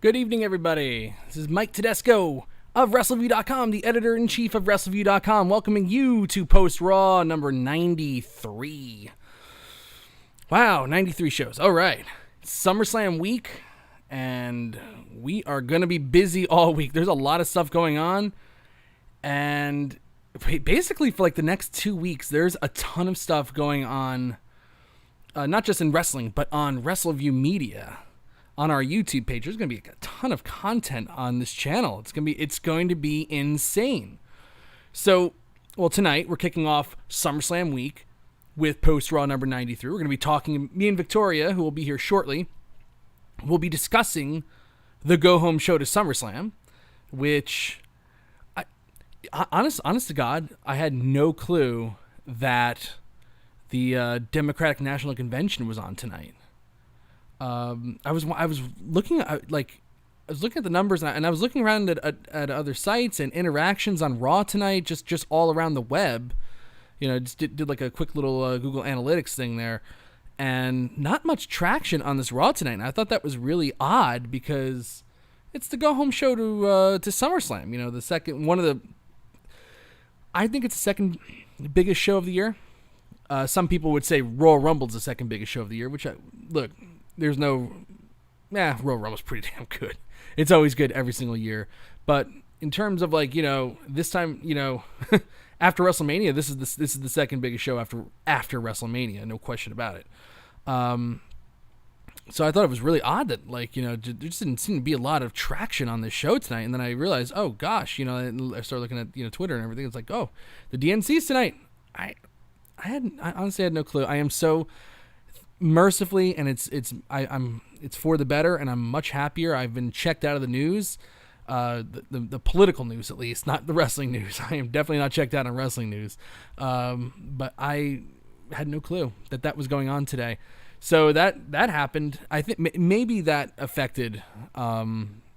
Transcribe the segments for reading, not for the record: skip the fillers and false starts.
Good evening, everybody. This is Mike Tedesco of Wrestleview.com, the editor-in-chief of Wrestleview.com, welcoming you to Post Raw number 93. Wow, 93 shows. All right. It's SummerSlam week, and we are going to be busy all week. There's a lot of stuff going on, and basically for like the next 2 weeks, there's a ton of stuff going on, not just in wrestling, but on Wrestleview Media. On our YouTube page, there's going to be a ton of content on this channel. It's going to be insane. So, well, tonight we're kicking off SummerSlam week with Post Raw number 93. We're going to be talking, me and Victoria, who will be here shortly, will be discussing the go-home show to SummerSlam, which, honest to God, I had no clue that the Democratic National Convention was on tonight. I was looking at the numbers, and I was looking around at other sites and interactions on Raw tonight, just all around the web. You know, just did like a quick little Google Analytics thing there, and not much traction on this Raw tonight. And I thought that was really odd because it's the go home show to SummerSlam. You know, I think it's the second biggest show of the year. Some people would say Royal Rumble's the second biggest show of the year, Royal Rumble's pretty damn good. It's always good every single year. But in terms of like, you know, this time, you know, after WrestleMania, this is the second biggest show after WrestleMania, no question about it. So I thought it was really odd that, like, you know, there just didn't seem to be a lot of traction on this show tonight. And then I realized, oh gosh, you know, I started looking at, you know, Twitter and everything. It's like, oh, the DNC's tonight. I honestly had no clue. I am so mercifully, and it's for the better, and I'm much happier. I've been checked out of the news, the political news at least, not the wrestling news. I am definitely not checked out on wrestling news, but I had no clue that was going on today. So that happened. I think maybe that affected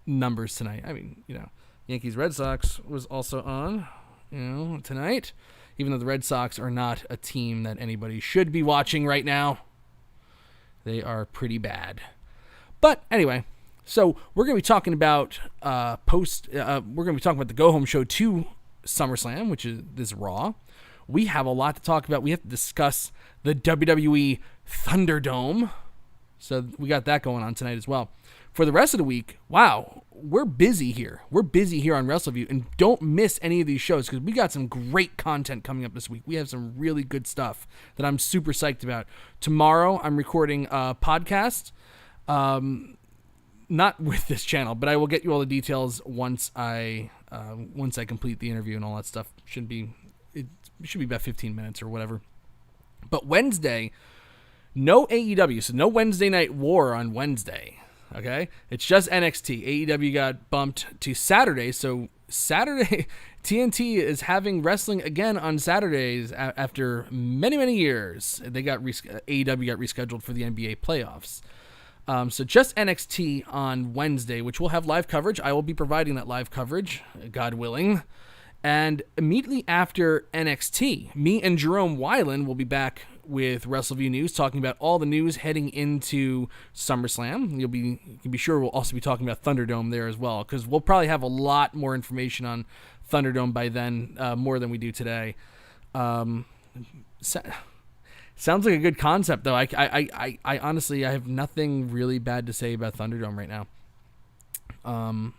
numbers tonight. I mean, you know, Yankees Red Sox was also on, you know, tonight, even though the Red Sox are not a team that anybody should be watching right now. They are pretty bad. But anyway, so we're going to be talking about we're going to be talking about the go-home show to SummerSlam, which is this Raw. We have a lot to talk about. We have to discuss the WWE ThunderDome. So we got that going on tonight as well. For the rest of the week, wow, we're busy here. We're busy here on Wrestleview, and don't miss any of these shows because we got some great content coming up this week. We have some really good stuff that I'm super psyched about. Tomorrow, I'm recording a podcast, not with this channel, but I will get you all the details once I complete the interview and all that stuff. It should be about 15 minutes or whatever. But Wednesday, no AEW, so no Wednesday Night War on Wednesday. Okay, it's just NXT. AEW got bumped to Saturday, so Saturday, TNT is having wrestling again on Saturdays after many, many years. AEW got rescheduled for the NBA playoffs. So just NXT on Wednesday, which will have live coverage. I will be providing that live coverage, God willing. And immediately after NXT, me and Jerome Weiland will be back with Wrestleview News, talking about all the news heading into SummerSlam. You can be sure we'll also be talking about ThunderDome there as well, because we'll probably have a lot more information on ThunderDome by then, more than we do today. Sounds like a good concept, though. I honestly, I have nothing really bad to say about ThunderDome right now.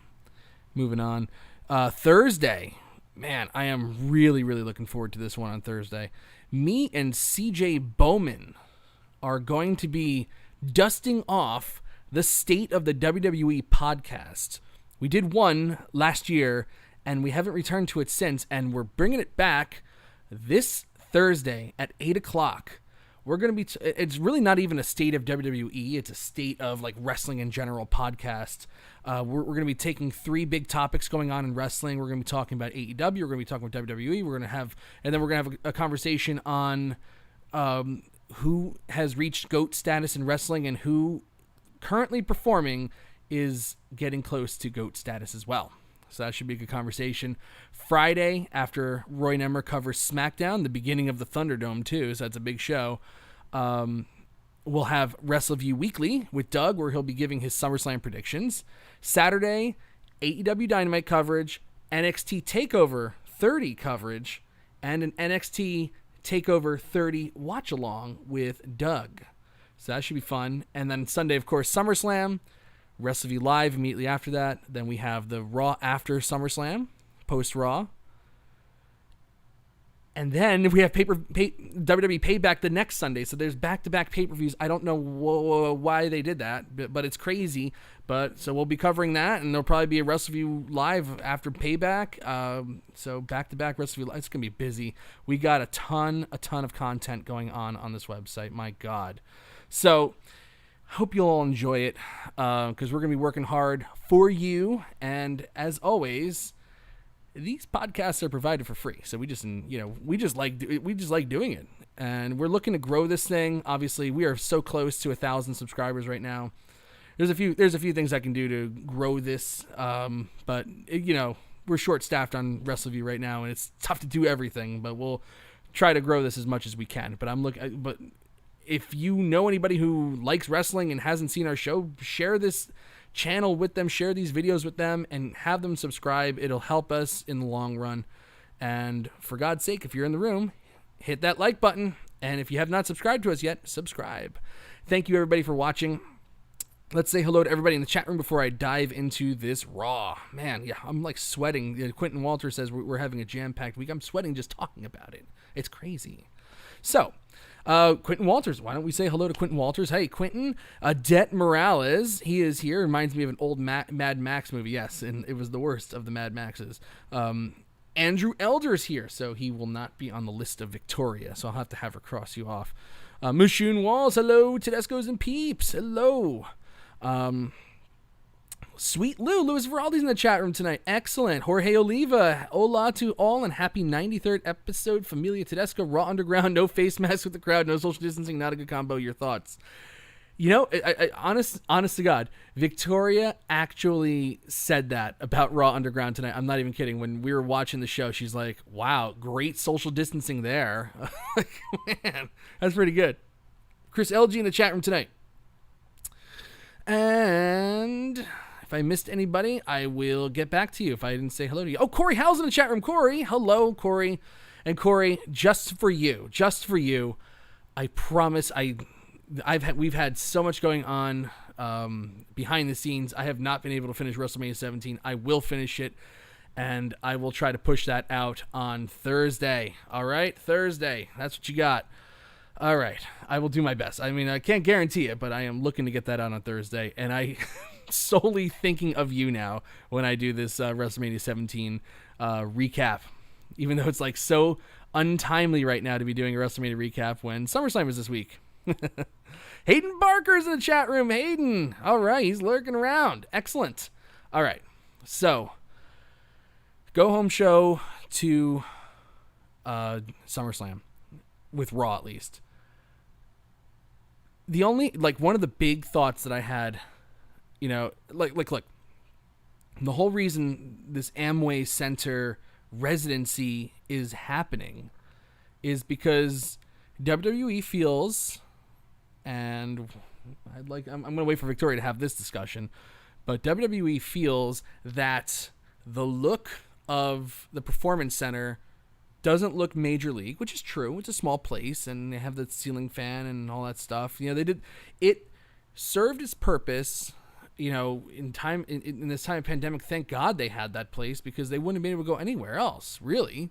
Moving on. Thursday. Man, I am really, really looking forward to this one on Thursday. Me and CJ Bowman are going to be dusting off the State of the WWE podcast. We did one last year, and we haven't returned to it since, and we're bringing it back this Thursday at 8 o'clock. We're going to be, it's really not even a State of WWE, it's a State of like wrestling in general podcast. We're going to be taking 3 big topics going on in wrestling. We're going to be talking about AEW, we're going to be talking about WWE, we're going to have a conversation on who has reached GOAT status in wrestling and who currently performing is getting close to GOAT status as well. So that should be a good conversation. Friday, after Roy Nemmer covers SmackDown, the beginning of the ThunderDome too, so that's a big show. We'll have Wrestleview Weekly with Doug, where he'll be giving his SummerSlam predictions. Saturday, AEW Dynamite coverage, NXT TakeOver 30 coverage, and an NXT TakeOver 30 watch-along with Doug. So that should be fun. And then Sunday, of course, SummerSlam, Wrestleview Live immediately after that. Then we have the Raw after SummerSlam, post-Raw. And then we have WWE Payback the next Sunday. So there's back-to-back pay-per-views. I don't know why they did that, but it's crazy. But so we'll be covering that, and there'll probably be a Wrestleview Live after Payback. So back-to-back Wrestleview Live. It's going to be busy. We got a ton of content going on this website. My God. So hope you'll all enjoy it, because we're going to be working hard for you. And as always, these podcasts are provided for free, so we just like doing it, and we're looking to grow this thing. Obviously, we are so close to 1,000 subscribers right now. There's a few things I can do to grow this, but we're short staffed on Wrestleview right now, and it's tough to do everything. But we'll try to grow this as much as we can. But if you know anybody who likes wrestling and hasn't seen our show, share this channel with them, share these videos with them, and have them subscribe. It'll help us in the long run. And for God's sake, if you're in the room, hit that like button. And if you have not subscribed to us yet, subscribe. Thank you, everybody, for watching. Let's say hello to everybody in the chat room before I dive into this Raw. Man, yeah, I'm like sweating. Quentin Walter says we're having a jam-packed week. I'm sweating just talking about it. It's crazy. So, Quentin Walters. Why don't we say hello to Quentin Walters? Hey, Quentin. Det Morales. He is here. Reminds me of an old Mad Max movie. Yes, and it was the worst of the Mad Maxes. Andrew Elder's here, so he will not be on the list of Victoria, so I'll have to have her cross you off. Mushun Walls. Hello. Tedesco's and Peeps. Hello. Sweet Louis Veraldi's in the chat room tonight. Excellent. Jorge Oliva. Hola to all and happy 93rd episode. Familia Tedesco, Raw Underground, no face mask with the crowd, no social distancing, not a good combo. Your thoughts? Honest to God, Victoria actually said that about Raw Underground tonight. I'm not even kidding. When we were watching the show, she's like, wow, great social distancing there. Man, that's pretty good. Chris LG in the chat room tonight. And if I missed anybody, I will get back to you if I didn't say hello to you. Oh, Corey Howell's in the chat room. Corey, hello, Corey. And Corey, just for you, I promise we've had so much going on behind the scenes. I have not been able to finish WrestleMania 17. I will finish it, and I will try to push that out on Thursday. All right, Thursday. That's what you got. All right, I will do my best. I mean, I can't guarantee it, but I am looking to get that out on Thursday, and I solely thinking of you now when I do this WrestleMania 17 recap, even though it's like so untimely right now to be doing a WrestleMania recap when SummerSlam is this week. Hayden Barker's in the chat room. Hayden, all right, he's lurking around. Excellent. All right, so go home show to SummerSlam. With Raw, at least. The only, one of the big thoughts that I had, look, the whole reason this Amway Center residency is happening is because WWE feels, and I'm going to wait for Victoria to have this discussion, but WWE feels that the look of the Performance Center doesn't look major league, which is true. It's a small place, and they have the ceiling fan and all that stuff. It served its purpose, in this time of pandemic. Thank God they had that place, because they wouldn't have been able to go anywhere else, really.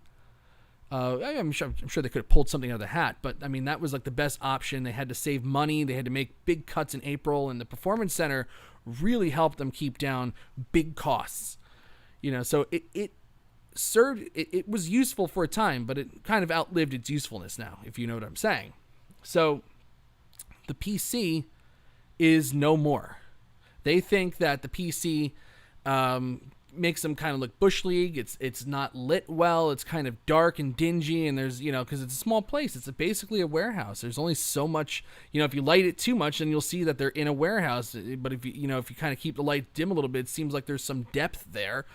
I'm sure they could have pulled something out of the hat, but I mean, that was like the best option. They had to save money. They had to make big cuts in April, and the Performance Center really helped them keep down big costs. So it served, it was useful for a time, but it kind of outlived its usefulness now, if you know what I'm saying. So the PC is no more. They think that the PC makes them kind of look bush league. It's not lit well. It's kind of dark and dingy, and there's, because it's a small place. It's basically a warehouse. There's only so much, if you light it too much, then you'll see that they're in a warehouse. But if you kind of keep the light dim a little bit, it seems like there's some depth there.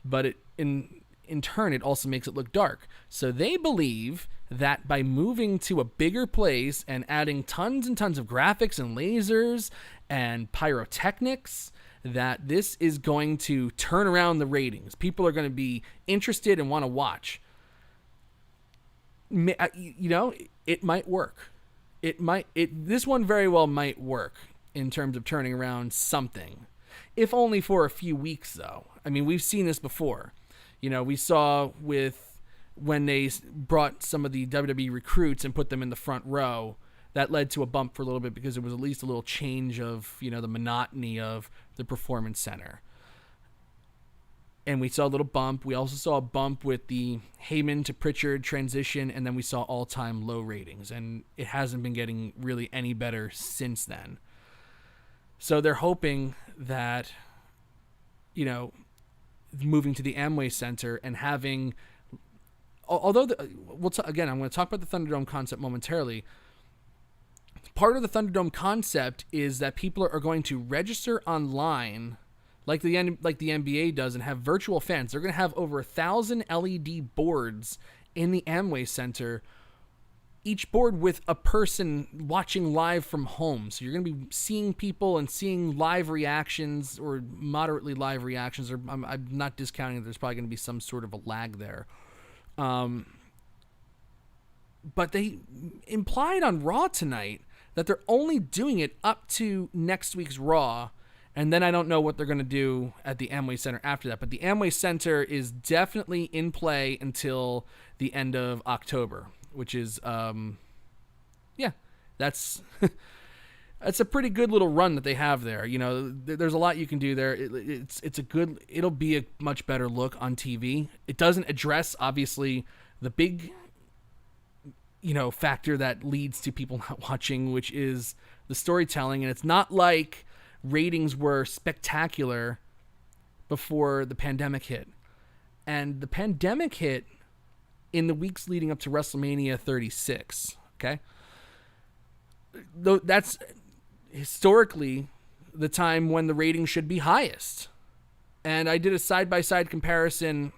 But in turn, it also makes it look dark. So they believe that by moving to a bigger place and adding tons and tons of graphics and lasers and pyrotechnics, that this is going to turn around the ratings. People are going to be interested and want to watch. It might work. This one very well might work in terms of turning around something, if only for a few weeks, though. I mean, we've seen this before. We saw with when they brought some of the WWE recruits and put them in the front row, that led to a bump for a little bit because it was at least a little change of, the monotony of the Performance Center. And we saw a little bump. We also saw a bump with the Heyman to Pritchard transition, and then we saw all-time low ratings. And it hasn't been getting really any better since then. So they're hoping that, moving to the Amway Center and having... Although, again, I'm going to talk about the Thunderdome concept momentarily. Part of the Thunderdome concept is that people are going to register online like the NBA does and have virtual fans. They're going to have over 1,000 LED boards in the Amway Center, each board with a person watching live from home. So you're going to be seeing people and seeing live reactions or moderately live reactions. Or I'm not discounting that there's probably going to be some sort of a lag there. But they implied on Raw tonight that they're only doing it up to next week's Raw, and then I don't know what they're going to do at the Amway Center after that. But the Amway Center is definitely in play until the end of October, which is, that's that's a pretty good little run that they have there. There's a lot you can do there. It'll be a much better look on TV. It doesn't address, obviously, the big factor that leads to people not watching, which is the storytelling. And it's not like ratings were spectacular before the pandemic hit. And the pandemic hit in the weeks leading up to WrestleMania 36. Okay. Though that's historically the time when the ratings should be highest. And I did a side-by-side comparison,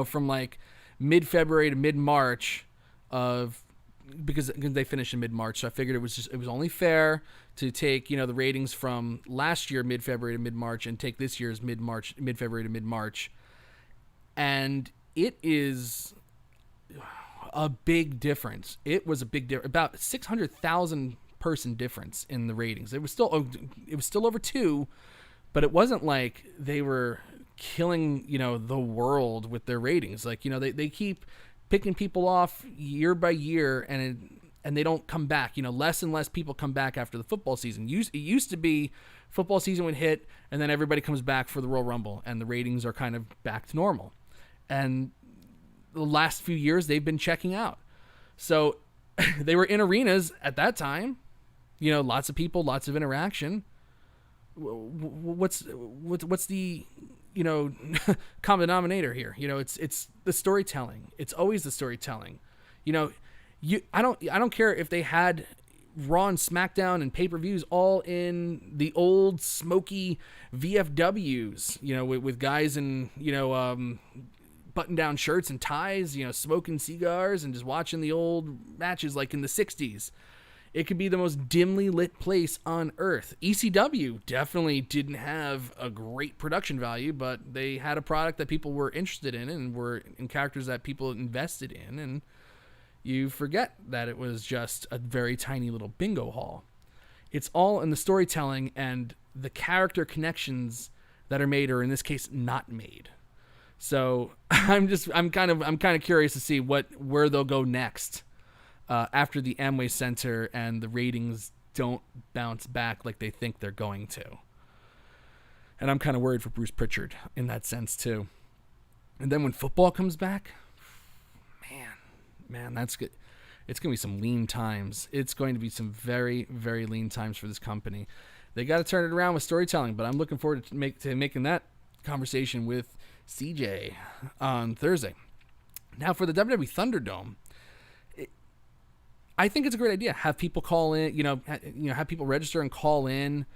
from like mid-February to mid-March because they finished in mid-March, so I figured it was only fair to take the ratings from last year mid-February to mid-March and take this year's mid-February to mid-March, and it is a big difference. It was a big difference, about 600,000 person difference in the ratings. It was still over 2, but it wasn't like they were killing the world with their ratings. Like they keep picking people off year by year, and they don't come back. Less and less people come back after the football season. It used to be football season would hit, and then everybody comes back for the Royal Rumble, and the ratings are kind of back to normal. And the last few years, they've been checking out. So they were in arenas at that time. Lots of people, lots of interaction. What's the common denominator here? It's the storytelling. It's always the storytelling. I don't care if they had Raw and SmackDown and pay-per-views all in the old smoky VFWs, with guys in button-down shirts and ties, smoking cigars and just watching the old matches like in the 60s. It could be the most dimly lit place on earth. ECW definitely didn't have a great production value, but they had a product that people were interested in and were in characters that people invested in, and you forget that it was just a very tiny little bingo hall. It's all in the storytelling and the character connections that are made, or in this case, not made. So I'm kind of curious to see where they'll go next. After the Amway Center and the ratings don't bounce back like they think they're going to. And I'm kind of worried for Bruce Pritchard in that sense too. And then when football comes back, man, that's good. It's going to be some lean times. It's going to be some very, very lean times for this company. They got to turn it around with storytelling, but I'm looking forward to making that conversation with CJ on Thursday. Now for the WWE ThunderDome, I think it's a great idea. Have people call in, have people register and call in.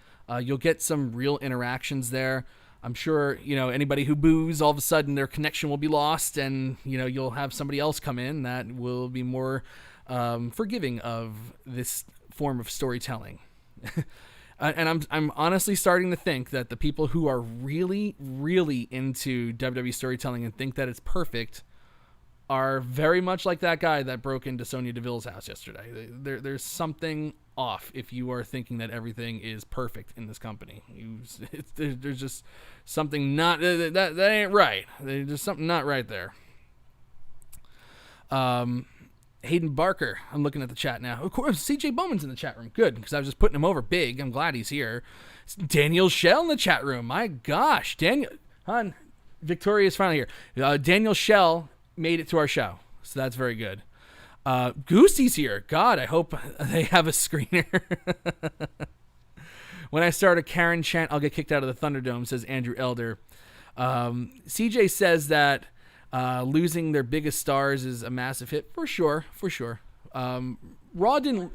You'll get some real interactions there. I'm sure, anybody who boos, all of a sudden their connection will be lost, and, you'll have somebody else come in that will be more forgiving of this form of storytelling. And I'm honestly starting to think that the people who are really, really into WWE storytelling and think that it's perfect are very much like that guy that broke into Sonya Deville's house yesterday. There's something off if you are thinking that everything is perfect in this company. There's just something not that ain't right. There's just something not right there. Hayden Barker, I'm looking at the chat now. Of course, CJ Bowman's in the chat room. Good, because I was just putting him over big. I'm glad he's here. Daniel Shell in the chat room. My gosh, Daniel, hon, Victoria's finally here. Daniel Shell made it to our show, so that's very good. Goosey's here. God, I hope they have a screener. When I start a Karen chant, I'll get kicked out of the Thunderdome, says Andrew Elder. CJ says that losing their biggest stars is a massive hit. For sure. Raw didn't...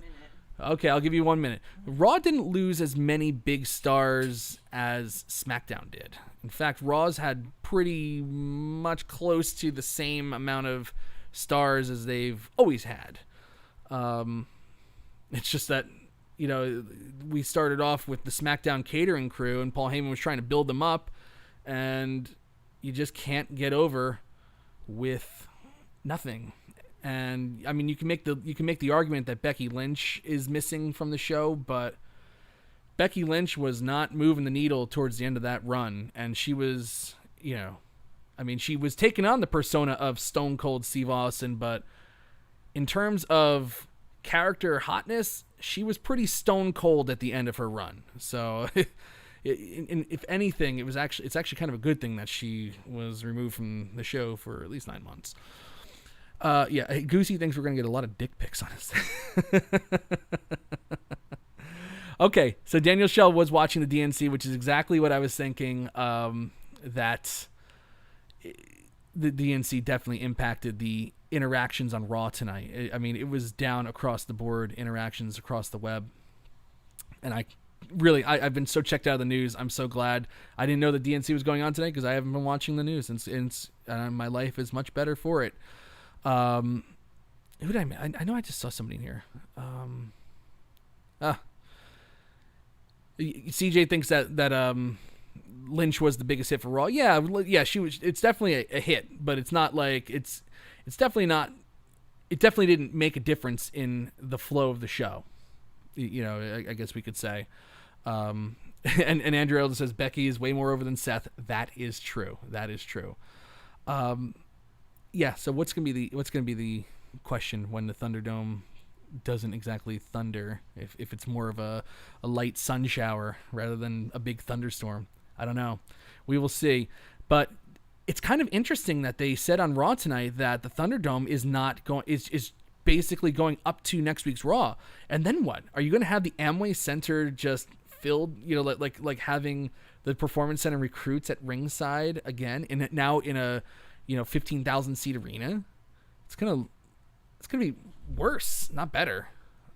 Okay, I'll give you 1 minute. Raw didn't lose as many big stars as SmackDown did. In fact, Raw's had pretty much close to the same amount of stars as they've always had. It's just that, we started off with the SmackDown catering crew, and Paul Heyman was trying to build them up, and you just can't get over with nothing. And I mean, you can make the argument that Becky Lynch is missing from the show, but Becky Lynch was not moving the needle towards the end of that run, and she was, she was taking on the persona of Stone Cold Steve Austin, but in terms of character hotness, she was pretty stone cold at the end of her run. So, if anything, it's actually kind of a good thing that she was removed from the show for at least 9 months. Goosey thinks we're going to get a lot of dick pics on us. Okay, so Daniel Shell was watching the DNC, which is exactly what I was thinking, that the DNC definitely impacted the interactions on Raw tonight. I mean, it was down across the board, interactions across the web. And I've been so checked out of the news. I'm so glad. I didn't know the DNC was going on tonight because I haven't been watching the news, and my life is much better for it. Who did I know I just saw somebody in here. CJ thinks that Lynch was the biggest hit for Raw. Yeah, she was. It's definitely a hit, but it's not like it's definitely not. It definitely didn't make a difference in the flow of the show. I guess we could say. And Andrew Elder says Becky is way more over than Seth. That is true. Yeah. So what's gonna be the question when the Thunderdome doesn't exactly thunder? If it's more of a light sun shower rather than a big thunderstorm, I don't know. We will see. But it's kind of interesting that they said on Raw tonight that the Thunderdome is basically going up to next week's Raw. And then what? Are you going to have the Amway Center just filled? Like having the Performance Center recruits at ringside again, now in a 15,000 seat arena? It's gonna be worse, not better.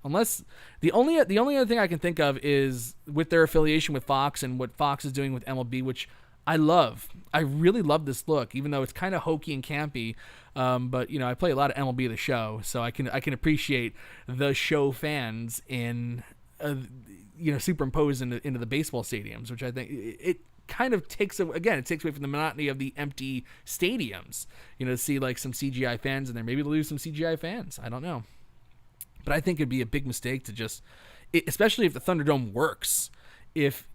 Unless the only other thing I can think of is with their affiliation with Fox and what Fox is doing with MLB, which I love. I really love this look, even though it's kind of hokey and campy. But I play a lot of MLB The Show, so I can appreciate the show fans in superimposed into the baseball stadiums, which I think it kind of takes away from the monotony of the empty stadiums. To see like some CGI fans in there. Maybe they'll lose some CGI fans. I don't know. But I think it'd be a big mistake to especially if the Thunderdome works, if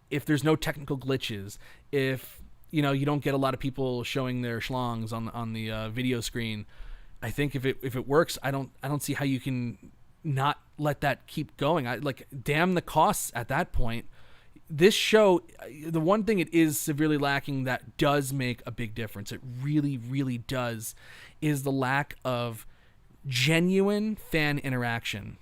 there's no technical glitches, if you don't get a lot of people showing their schlongs on the video screen. I think if it works, I don't see how you can not let that keep going. Damn the costs at that point. This show, the one thing it is severely lacking that does make a big difference, it really, really does, is the lack of genuine fan interaction.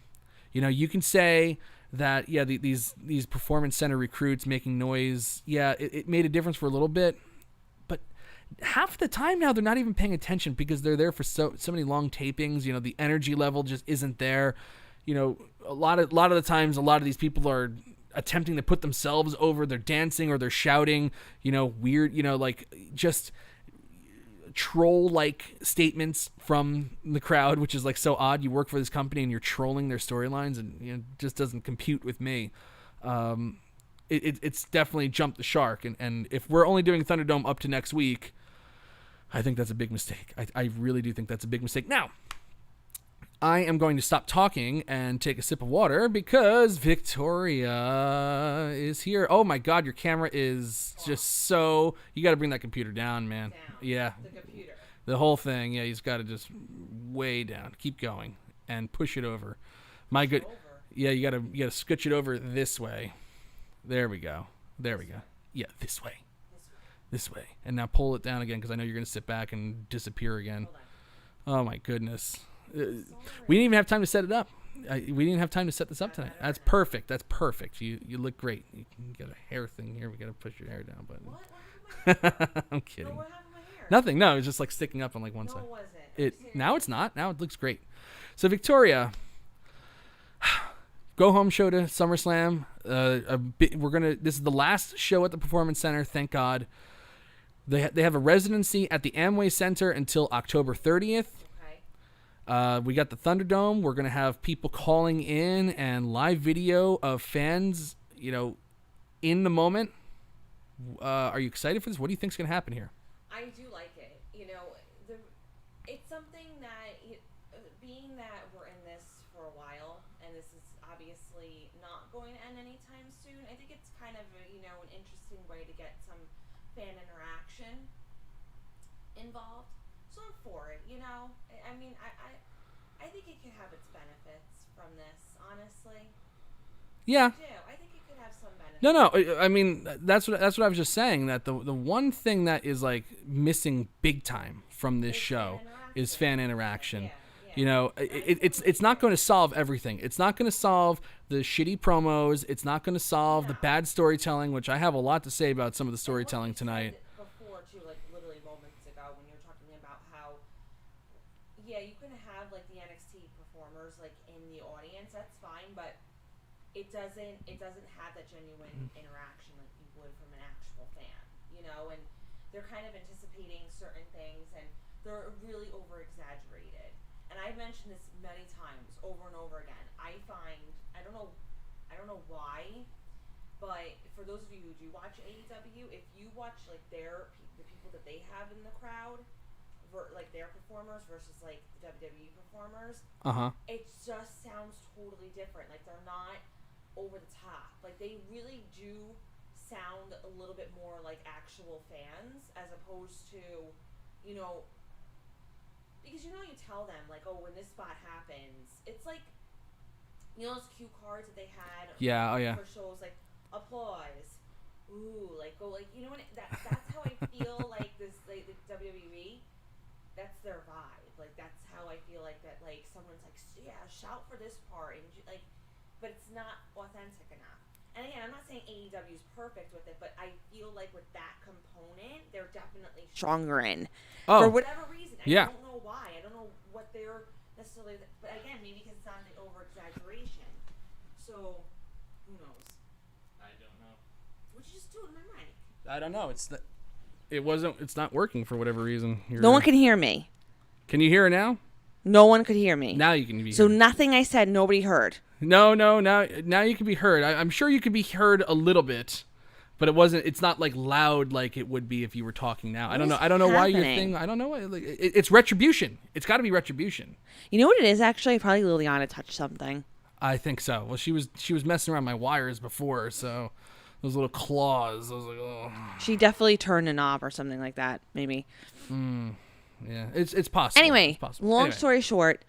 You can say that, these Performance Center recruits making noise, it made a difference for a little bit, but half the time now they're not even paying attention because they're there for so many long tapings. The energy level just isn't there. A lot of the times, a lot of these people are attempting to put themselves over. They're dancing or they're shouting, weird, just troll-like statements from the crowd, which is so odd. You work for this company and you're trolling their storylines, and it just doesn't compute with me. It's definitely jumped the shark. And if we're only doing Thunderdome up to next week, I think that's a big mistake. I really do think that's a big mistake. Now, I am going to stop talking and take a sip of water because Victoria is here. Oh my God, your camera is just so... You got to bring that computer down, man. Down. Yeah. The computer. The whole thing. Yeah, he's got to just way down. Keep going and push it over. My good... Yeah, you got to scooch it over this way. There we go. There we go. Yeah, this way. This way. And now pull it down again because I know you're going to sit back and disappear again. Oh my goodness. We didn't even have time to set it up. We didn't have time to set this up tonight. That's perfect. That's perfect. You look great. You can get a hair thing here. We got to push your hair down. But What happened to my hair? I'm kidding. No, what happened to my hair? Nothing. No, it's just like sticking up on like one No, side. it wasn't. Now it's not. Now it looks great. So Victoria, go home show to SummerSlam. This is the last show at the Performance Center. Thank God. They have a residency at the Amway Center until October 30th. We got the Thunderdome. We're going to have people calling in and live video of fans, in the moment. Are you excited for this? What do you think is going to happen here? I do like it. It's something that, being that we're in this for a while, and this is obviously not going to end anytime soon, I think it's kind of, an interesting way to get some fan interaction involved. So I'm for it, I mean, I think it could have its benefits from this, honestly. Yeah. I do. I think it could have some benefits. No. I mean, that's what I was just saying. That the one thing that is like missing big time from this show is fan interaction. Yeah. It's not going to solve everything. It's not going to solve the shitty promos. It's not going to solve the bad storytelling, which I have a lot to say about some of the storytelling tonight. Before too, like literally moments ago, when you were talking about how, you can have like the NXT performers like in the audience. That's fine, but it doesn't have that genuine interaction like you would from an actual fan, and they're kind of anticipating certain things and they're really over exaggerated. And I've mentioned this many times over and over again. I don't know why, but for those of you who do watch AEW, if you watch like the people that they have in the crowd, like their performers versus like the WWE performers, it just sounds totally different. Like they're not over the top. Like they really do sound a little bit more like actual fans as opposed to, because you tell them like, oh, when this spot happens, it's like, those cue cards that they had for shows like applause, ooh, like go like, that's how I feel like this like the WWE. That's their vibe. Like that's how I feel like that. Like someone's like, yeah, shout for this part, and like, but it's not authentic enough. And again, I'm not saying AEW is perfect with it, but I feel like with that component, they're definitely stronger in for whatever reason. I don't know why. I don't know what they're necessarily. But again, maybe because it's on the over exaggeration. So who knows? I don't know. What'd you just do with my mic? I don't know. It's not working for whatever reason. No one can hear me. Can you hear it now? No one could hear me. Now you can be heard. So nothing I said, nobody heard. No. Now you can be heard. I'm sure you could be heard a little bit, but it's not like loud like it would be if you were talking now. I don't know why your thing. I don't know why. Like, it's retribution. It's got to be retribution. You know what it is actually? Probably Liliana touched something. I think so. Well, she was messing around my wires before, so those little claws. I was like, oh. She definitely turned a knob or something like that. Maybe. Yeah, it's possible. Anyway, long story short,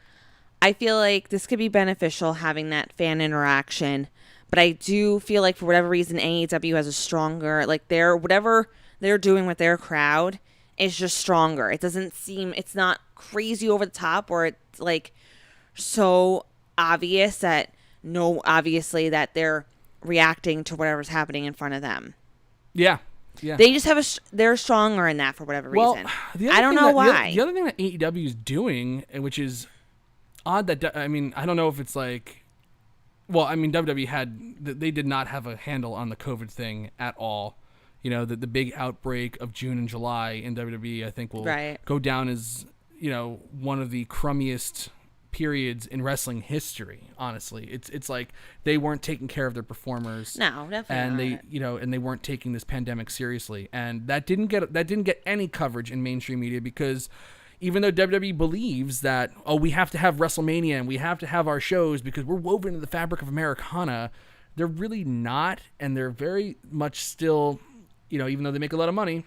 I feel like this could be beneficial having that fan interaction, but I do feel like for whatever reason AEW has a stronger, like whatever they're doing with their crowd is just stronger. It doesn't seem, it's not crazy over the top or it's like so obvious that obviously that they're reacting to whatever's happening in front of them. Yeah. Yeah. They just they're stronger in that for whatever reason. I don't know why. The other thing that AEW is doing, which is odd that, I don't know if it's like, WWE they did not have a handle on the COVID thing at all. The big outbreak of June and July in WWE, I think will go down as, one of the crummiest periods in wrestling history. Honestly, it's like they weren't taking care of their performers. No, definitely not. And they weren't taking this pandemic seriously, and that didn't get any coverage in mainstream media because even though WWE believes that we have to have WrestleMania and we have to have our shows because we're woven into the fabric of Americana, they're really not, and they're very much still, even though they make a lot of money,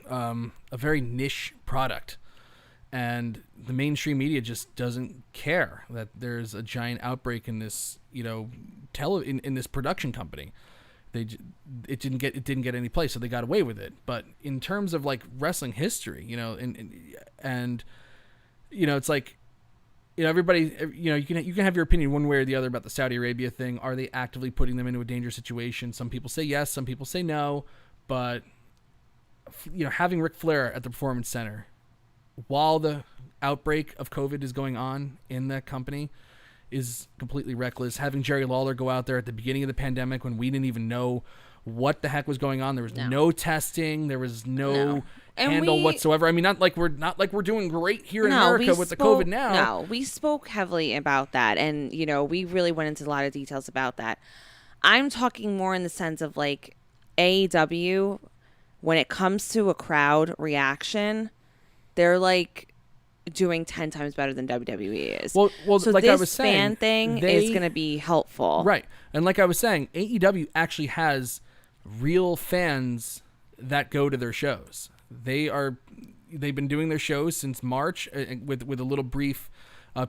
a very niche product. And the mainstream media just doesn't care that there's a giant outbreak in this, in this production company. It didn't get any play, so they got away with it. But in terms of like wrestling history, and it's like, everybody, you can have your opinion one way or the other about the Saudi Arabia thing. Are they actively putting them into a dangerous situation? Some people say yes, some people say no. But having Ric Flair at the Performance Center while the outbreak of COVID is going on in that company is completely reckless. Having Jerry Lawler go out there at the beginning of the pandemic when we didn't even know what the heck was going on. There was no testing. There was no handle whatsoever. I mean, not like we're doing great here in America with the COVID now. No, we spoke heavily about that, and we really went into a lot of details about that. I'm talking more in the sense of like AEW, when it comes to a crowd reaction, they're like doing 10 times better than WWE is. Well, so like I was saying, fan thing is going to be helpful. Right. And like I was saying, AEW actually has real fans that go to their shows. They've been doing their shows since March with a little brief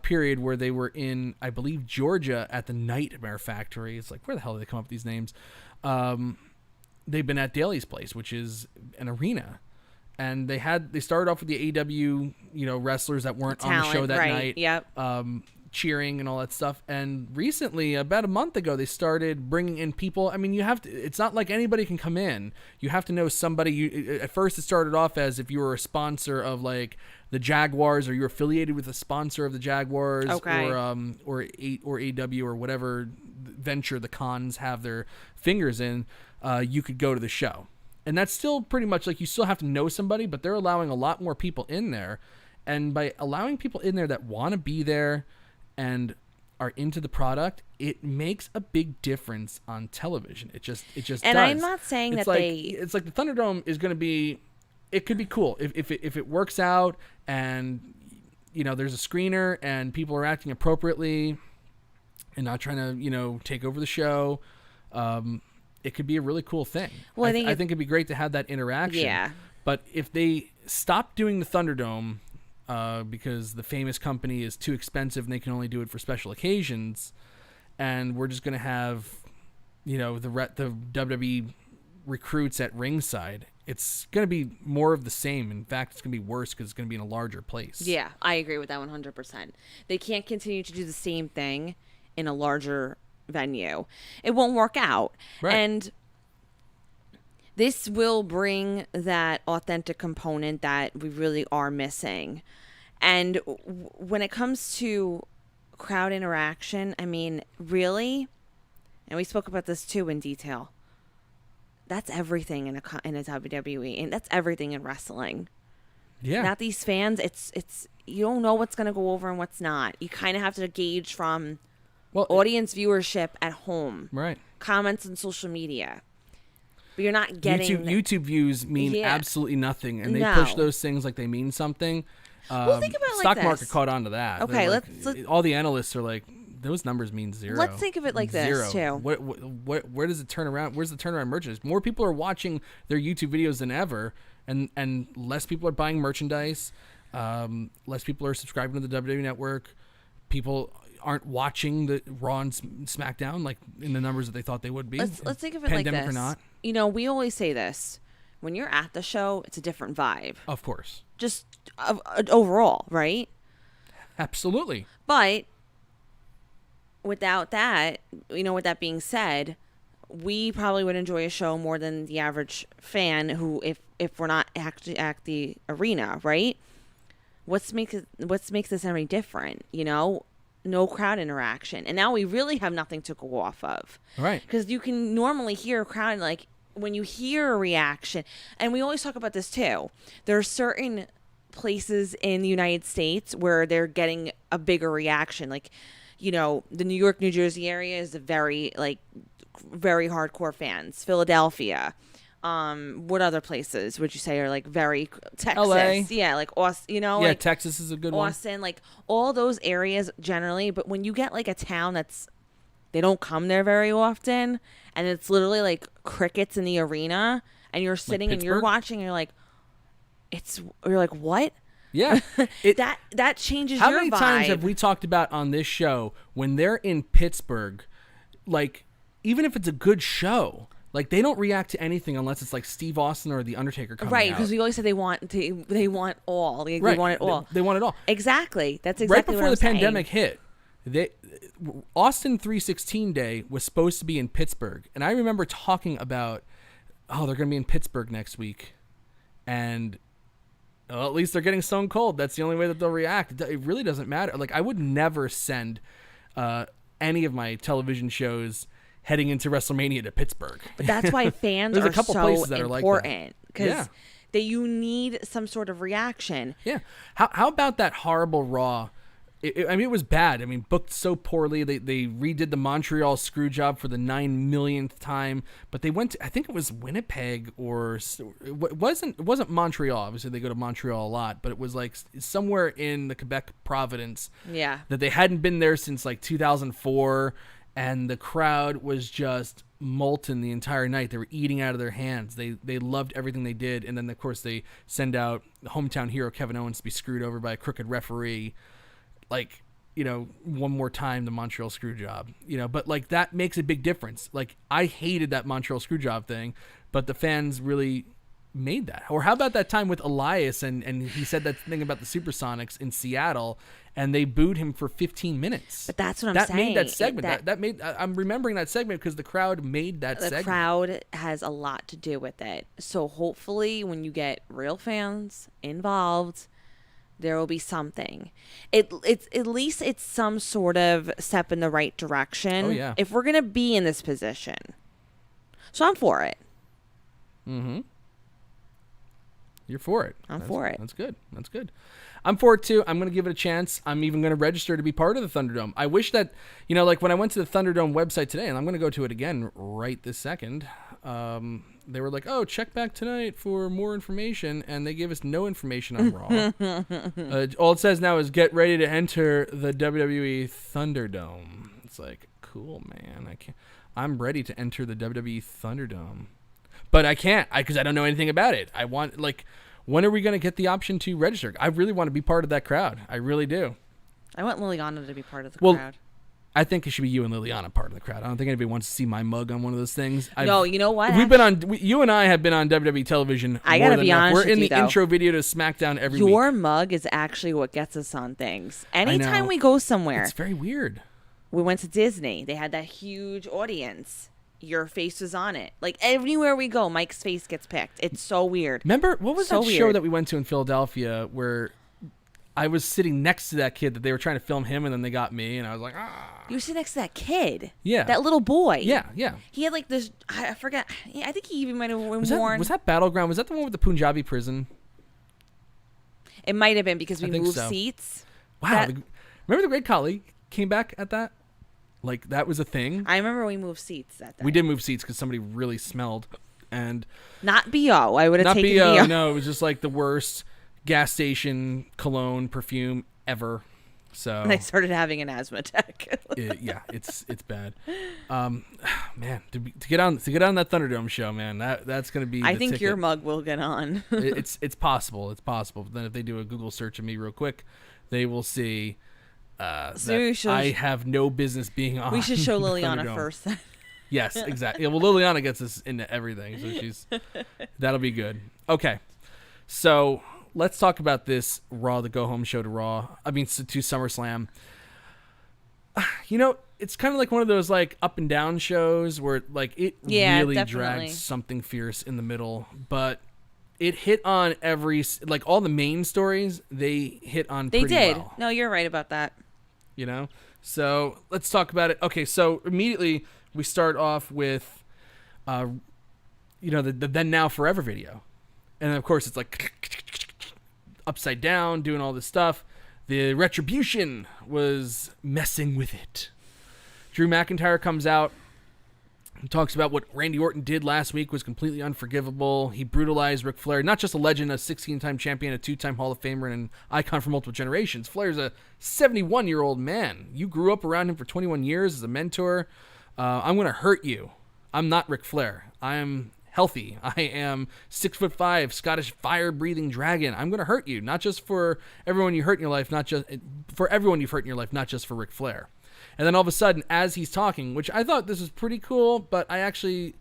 period where they were in, I believe, Georgia at the Nightmare Factory. It's like, where the hell do they come up with these names? They've been at Daly's Place, which is an arena. And they started off with the AEW, wrestlers that weren't on the show that night, cheering and all that stuff. And recently, about a month ago, they started bringing in people. I mean, it's not like anybody can come in. You have to know somebody. At first, it started off as if you were a sponsor of like the Jaguars, or you're affiliated with a sponsor of the Jaguars, or AEW or whatever venture the cons have their fingers in. You could go to the show. And that's still pretty much like you still have to know somebody, but they're allowing a lot more people in there. And by allowing people in there that want to be there and are into the product, it makes a big difference on television. It just and does. And I'm not saying it's it's like the Thunderdome is going to be, it could be cool if it works out and there's a screener and people are acting appropriately and not trying to take over the show. It could be a really cool thing. Well, I think it'd be great to have that interaction. Yeah. But if they stop doing the Thunderdome because the famous company is too expensive and they can only do it for special occasions, and we're just going to have, the WWE recruits at ringside, it's going to be more of the same. In fact, it's going to be worse because it's going to be in a larger place. Yeah, I agree with that 100%. They can't continue to do the same thing in a larger venue. It won't work out. Right. And this will bring that authentic component that we really are missing. And when it comes to crowd interaction, I mean, really, and we spoke about this too in detail, that's everything in a WWE, and that's everything in wrestling. Yeah. Not these fans. It's you don't know what's going to go over and what's not. You kind of have to gauge from audience viewership at home, right? Comments on social media, but you're not getting YouTube views mean absolutely nothing, and they push those things like they mean something. Well, think about it stock like this. market caught on to that. Okay, let's all the analysts are like, those numbers mean zero. Let's think of it like this too. Where does it turn around? Where's the turnaround merchandise? More people are watching their YouTube videos than ever, and less people are buying merchandise. Less people are subscribing to the WWE Network. People aren't watching the Raw and SmackDown like in the numbers that they thought they would be. Let's think of it like this. Pandemic or not. We always say this. When you're at the show, it's a different vibe. Of course. Just overall, right? Absolutely. But without that, with that being said, we probably would enjoy a show more than the average fan who, if we're not actually at the arena, right? What makes this any different? No crowd interaction, and now we really have nothing to go off of, right? Because you can normally hear a crowd, like when you hear a reaction, and we always talk about this too. There are certain places in the United States where they're getting a bigger reaction. Like, you know, the New York, New Jersey area is a very hardcore fans. Philadelphia. What other places would you say are like very Texas? LA. Yeah, like Austin, you know, Yeah, like Texas is a good Austin, like all those areas generally. But when you get like a town they don't come there very often, and it's literally like crickets in the arena, and you're sitting and you're watching, and you're like, what? Yeah. That changes How your many vibe. times have we talked about on this show when they're in Pittsburgh, like, even if it's a good show, like, they don't react to anything unless it's like Steve Austin or The Undertaker coming right, out. because we always say they want all. Like, right. They want it all. They want it all. Exactly. That's Right exactly before what I'm the saying. pandemic hit, Austin 316 Day was supposed to be in Pittsburgh. And I remember talking about, they're going to be in Pittsburgh next week. And at least they're getting Stone Cold. That's the only way that they'll react. It really doesn't matter. Like, I would never send any of my television shows heading into WrestleMania to Pittsburgh. But that's why fans There's are a couple so places that are like that. important, because Yeah. that you need some sort of reaction. Yeah. How about that horrible Raw? It was bad. I mean, booked so poorly. They redid the Montreal screw job for the 9 millionth time. But they went to, I think it was Winnipeg, or it wasn't Montreal. Obviously, they go to Montreal a lot. But it was like somewhere in the Quebec province. Yeah. That they hadn't been there since like 2004. And the crowd was just molten the entire night. They were eating out of their hands. They loved everything they did. And then, of course, they send out the hometown hero Kevin Owens to be screwed over by a crooked referee. Like, you know, one more time, the Montreal screw job. You know, but like, that makes a big difference. Like, I hated that Montreal screw job thing, but the fans really made that. Or how about that time with Elias and he said that thing about the Supersonics in Seattle, and they booed him for 15 minutes. But that's what I'm saying. That made that segment. I'm remembering that segment because the crowd made that segment. The crowd has a lot to do with it. So hopefully when you get real fans involved, there will be something. It's at least it's some sort of step in the right direction. Oh, yeah. If we're going to be in this position. So I'm for it. Mm-hmm. You're for it. I'm for it. That's good. That's good. I'm for it too. I'm going to give it a chance. I'm even going to register to be part of the Thunderdome. I wish that, you know, like when I went to the Thunderdome website today, and I'm going to go to it again right this second, they were like, oh, check back tonight for more information, and they gave us no information on Raw. All it says now is get ready to enter the WWE ThunderDome. It's like, cool, man. I'm ready to enter the WWE ThunderDome. But I can't, because I don't know anything about it. I want, like, when are we going to get the option to register? I really want to be part of that crowd. I really do. I want Liliana to be part of the crowd. I think it should be you and Liliana part of the crowd. I don't think anybody wants to see my mug on one of those things. No, you know what? You and I have been on WWE television. I gotta be honest with you, We're in the intro video to SmackDown every week. Your mug is actually what gets us on things. Anytime we go somewhere. It's very weird. We went to Disney. They had that huge audience. Your face was on it. Like, everywhere we go, Mike's face gets picked. It's so weird. Remember, what was that show that we went to in Philadelphia where I was sitting next to that kid that they were trying to film him, and then they got me, and I was like, ah. You were sitting next to that kid. Yeah. That little boy. Yeah. He had like this, I forget. I think he even might have worn. Was that Battleground? Was that the one with the Punjabi prison? It might have been because we moved so. seats. Wow. Remember the Great Khali came back at that? Like, that was a thing. I remember we moved seats at that. We did move seats because somebody really smelled. And not BO. I would have taken BO. Not BO. No, it was just like the worst gas station cologne perfume ever. So and I started having an asthma attack. It's bad. Man, to get on that Thunderdome show, man, that's gonna be. I think ticket. your mug will get on. It's possible. It's possible. But then if they do a Google search of me real quick, they will see. I have no business being on. We should show Liliana first. Yes, exactly. Yeah, well, Liliana gets us into everything, so that'll be good. Okay, so let's talk about this Raw, the go home show to Raw. I mean, to SummerSlam. You know, it's kind of like one of those like up and down shows where like it really drags something fierce in the middle, but it hit on like all the main stories. They hit on. They did. Well. No, you're right about that. You know, so let's talk about it. Okay, so immediately we start off with, the Then Now Forever video, and of course it's like upside down, doing all this stuff. The Retribution was messing with it. Drew McIntyre comes out and talks about what Randy Orton did last week was completely unforgivable. He brutalized Ric Flair, not just a legend, a 16-time champion, a 2-time Hall of Famer, and an icon for multiple generations. Flair's a 71-year-old man. You grew up around him for 21 years as a mentor. I'm going to hurt you. I'm not Ric Flair. I am healthy. I am 6'5", Scottish fire-breathing dragon. I'm going to hurt you, not just for everyone you hurt in your life, not just for everyone you've hurt in your life, not just for Ric Flair. And then all of a sudden, as he's talking, which I thought this was pretty cool, but I actually,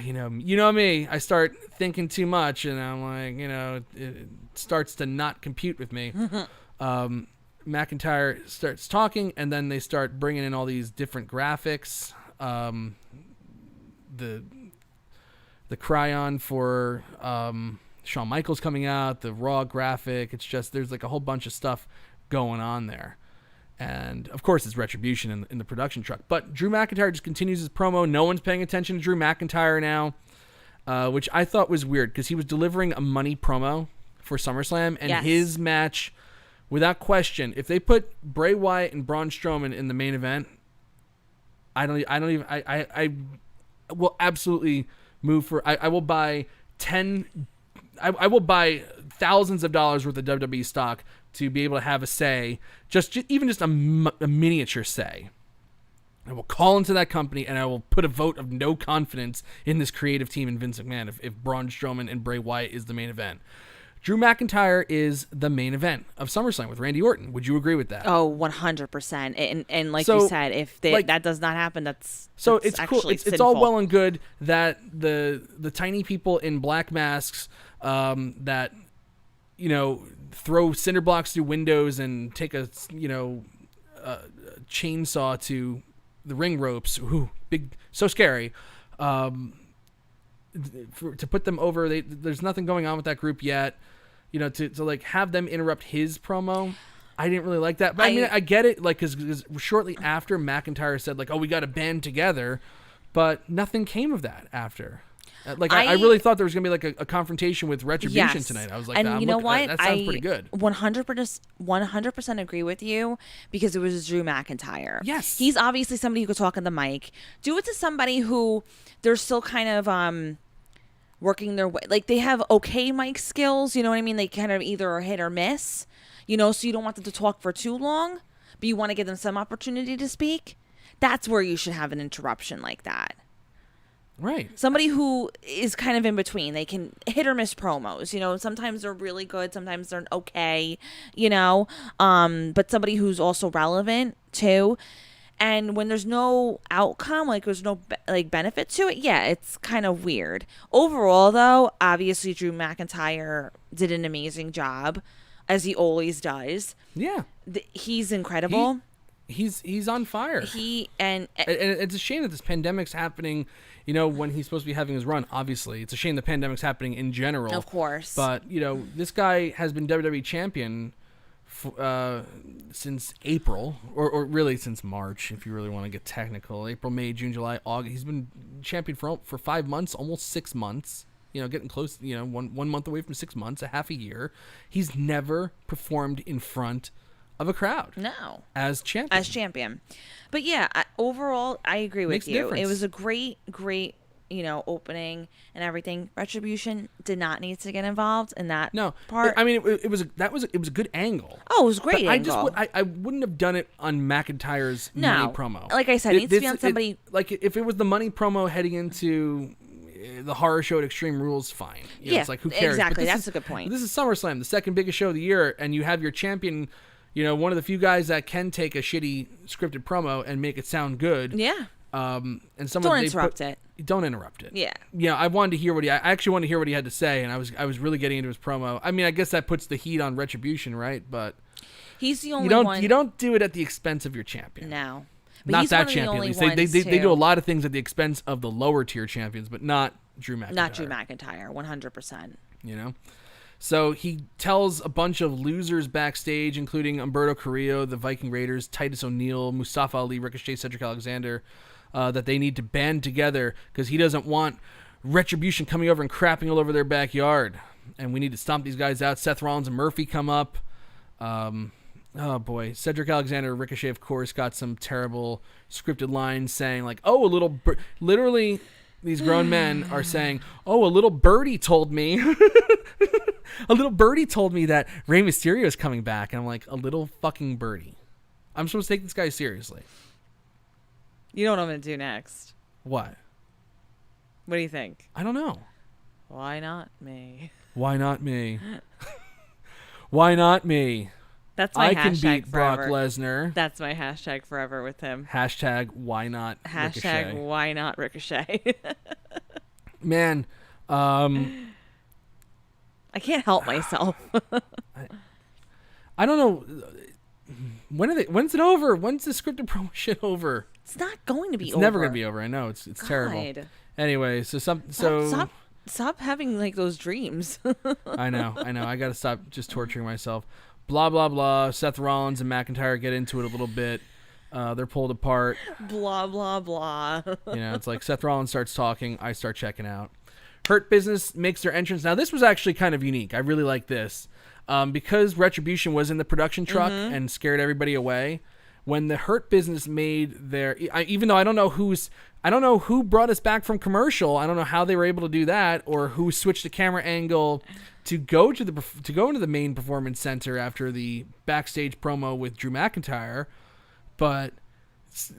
you know me, I start thinking too much, and I'm like, it starts to not compute with me. McIntyre starts talking, and then they start bringing in all these different graphics. The Cryon for Shawn Michaels coming out, the Raw graphic. It's just, there's like a whole bunch of stuff going on there. And, of course, it's Retribution in the production truck. But Drew McIntyre just continues his promo. No one's paying attention to Drew McIntyre now, which I thought was weird because he was delivering a money promo for SummerSlam. And his match, without question, if they put Bray Wyatt and Braun Strowman in the main event, I will absolutely move for... I will buy I will buy thousands of dollars worth of WWE stock to be able to have a say, even just a miniature say. I will call into that company and I will put a vote of no confidence in this creative team and Vince McMahon if Braun Strowman and Bray Wyatt is the main event. Drew McIntyre is the main event of SummerSlam with Randy Orton. Would you agree with that? Oh, 100%. And like you said, if that does not happen, that's it's cool. It's all well and good that the tiny people in black masks that throw cinder blocks through windows and take a chainsaw to the ring ropes. Ooh, big, so scary. To put them over, there's nothing going on with that group yet. To like have them interrupt his promo, I didn't really like that. But I mean, I get it, like, because shortly after McIntyre said like, "Oh, we got to band together," but nothing came of that after. I really thought there was gonna be like a confrontation with Retribution tonight. I was like, and you know what? That sounds pretty good. 100% agree with you because it was Drew McIntyre. Yes, he's obviously somebody who could talk on the mic. Do it to somebody who they're still kind of working their way. Like, they have okay mic skills. You know what I mean? They kind of either are hit or miss. So you don't want them to talk for too long, but you want to give them some opportunity to speak. That's where you should have an interruption like that. Right. Somebody who is kind of in between. They can hit or miss promos. Sometimes they're really good. Sometimes they're okay, but somebody who's also relevant too. And when there's no outcome, like there's no benefit to it, yeah, it's kind of weird. Overall, though, obviously Drew McIntyre did an amazing job, as he always does. Yeah. He's incredible. He's on fire. And it's a shame that this pandemic's happening, when he's supposed to be having his run. Obviously, it's a shame the pandemic's happening in general. Of course. But, this guy has been WWE champion since April, or really since March, if you really want to get technical. April, May, June, July, August. He's been champion for 5 months, almost 6 months. Getting close, 1 month away from 6 months, a half a year. He's never performed in front of a crowd. No. As champion. But yeah, overall, I agree with you. Difference. It was a great, opening and everything. Retribution did not need to get involved in that part. I mean, it was a good angle. Oh, it was a great angle. I wouldn't have done it on McIntyre's money promo. Like I said, it needs to be on somebody. If it was the money promo heading into the horror show at Extreme Rules, fine. It's like, who cares? Exactly. That's a good point. This is SummerSlam, the second biggest show of the year, and you have your champion, one of the few guys that can take a shitty scripted promo and make it sound good. Yeah. And don't interrupt it. Don't interrupt it. Yeah. I wanted to hear I actually wanted to hear what he had to say, and I was really getting into his promo. I mean, I guess that puts the heat on Retribution, right? But he's the only one. You don't do it at the expense of your champion. No. But not he's that one champion. Of the only They do a lot of things at the expense of the lower tier champions, but not Drew McIntyre. Not Drew McIntyre, 100%. So he tells a bunch of losers backstage, including Humberto Carrillo, the Viking Raiders, Titus O'Neil, Mustafa Ali, Ricochet, Cedric Alexander, that they need to band together because he doesn't want Retribution coming over and crapping all over their backyard. and we need to stomp these guys out. Seth Rollins and Murphy come up. Oh boy, Cedric Alexander, Ricochet, of course, got some terrible scripted lines saying like, "Oh, a little," literally, these grown men are saying, "Oh, a little birdie told me." A little birdie told me that Rey Mysterio is coming back, and I'm like, a little fucking birdie. I'm supposed to take this guy seriously. You know what I'm going to do next? What? What do you think? I don't know. Why not me? Why not me? Why not me? That's my I hashtag can beat forever. Brock Lesnar. That's my hashtag forever with him. Hashtag why not Hashtag Ricochet. why not Ricochet? Man, I can't help myself. I don't know. When's it over? When's the scripted promo shit over? It's not going to be It's over. never going to be over. I know it's terrible. Anyway, Stop having like those dreams. I know. I got to stop just torturing myself. Blah blah blah. Seth Rollins and McIntyre get into it a little bit. They're pulled apart. Blah blah blah. It's like Seth Rollins starts talking, I start checking out. Hurt Business makes their entrance. Now this was actually kind of unique. I really like this. Because Retribution was in the production truck and scared everybody away. When the Hurt Business made their, even though I don't know who brought us back from commercial. I don't know how they were able to do that, or who switched the camera angle to go into the main performance center after the backstage promo with Drew McIntyre. But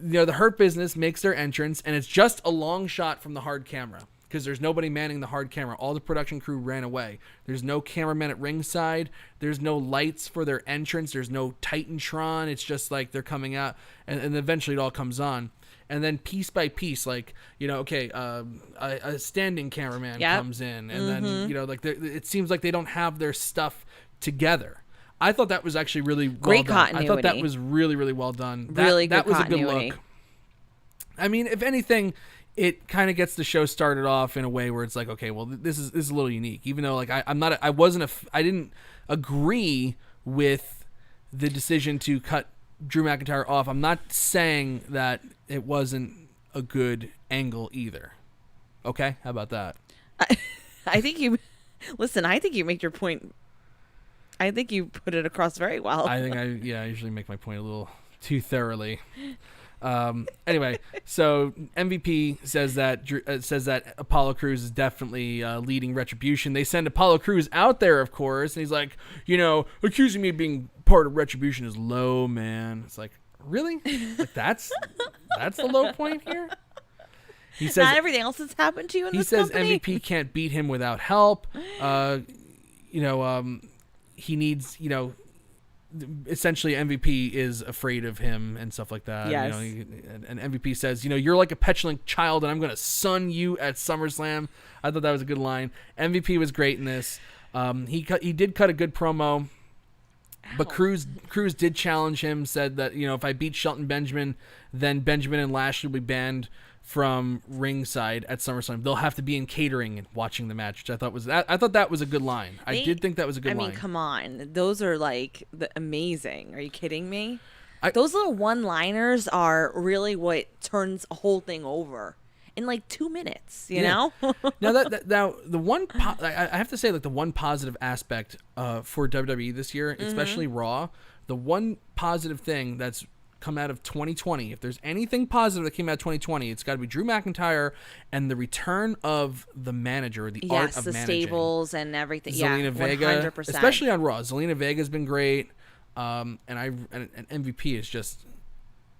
the Hurt Business makes their entrance, and it's just a long shot from the hard camera. Because there's nobody manning the hard camera. All the production crew ran away. There's no cameraman at ringside. There's no lights for their entrance. There's no Titantron. It's just like they're coming out, and eventually it all comes on. And then piece by piece, like, a standing cameraman comes in. And then, it seems like they don't have their stuff together. I thought that was actually really well done. Continuity. I thought that was really, really well done. That was continuity. a good look. I mean, if anything, it kind of gets the show started off in a way where it's like, okay, well, this is a little unique. Even though, like, I didn't agree with the decision to cut Drew McIntyre off. I'm not saying that it wasn't a good angle either. Okay, how about that? I think you make your point. I think you put it across very well. I usually make my point a little too thoroughly. Anyway, so MVP says that Apollo Crews is definitely leading Retribution. They send Apollo Crews out there, of course, and he's like, accusing me of being part of Retribution is low, man. It's like, really? Like that's the low point here? He says not everything else that's happened to you in this company. He says MVP can't beat him without help. He needs, essentially MVP is afraid of him and stuff like that. Yes. And MVP says, you're like a petulant child and I'm going to sun you at SummerSlam. I thought that was a good line. MVP was great in this. He did cut a good promo. But Cruz did challenge him, said that, if I beat Shelton Benjamin, then Benjamin and Lashley will be banned from ringside at SummerSlam. They'll have to be in catering and watching the match, which I thought was a good line. I did think that was a good line. I mean, come on. Those are like amazing. Are you kidding me? Those little one-liners are really what turns a whole thing over in like 2 minutes, you know? Now the one I have to say, like, the one positive aspect for WWE this year, especially Raw, the one positive thing that's come out of 2020, if there's anything positive that came out of 2020, it's got to be Drew McIntyre and the return of the manager, the art of the managing. Stables and everything. Zelina Vega, 100%. especially on Raw. Zelina Vega's been great, and MVP is just.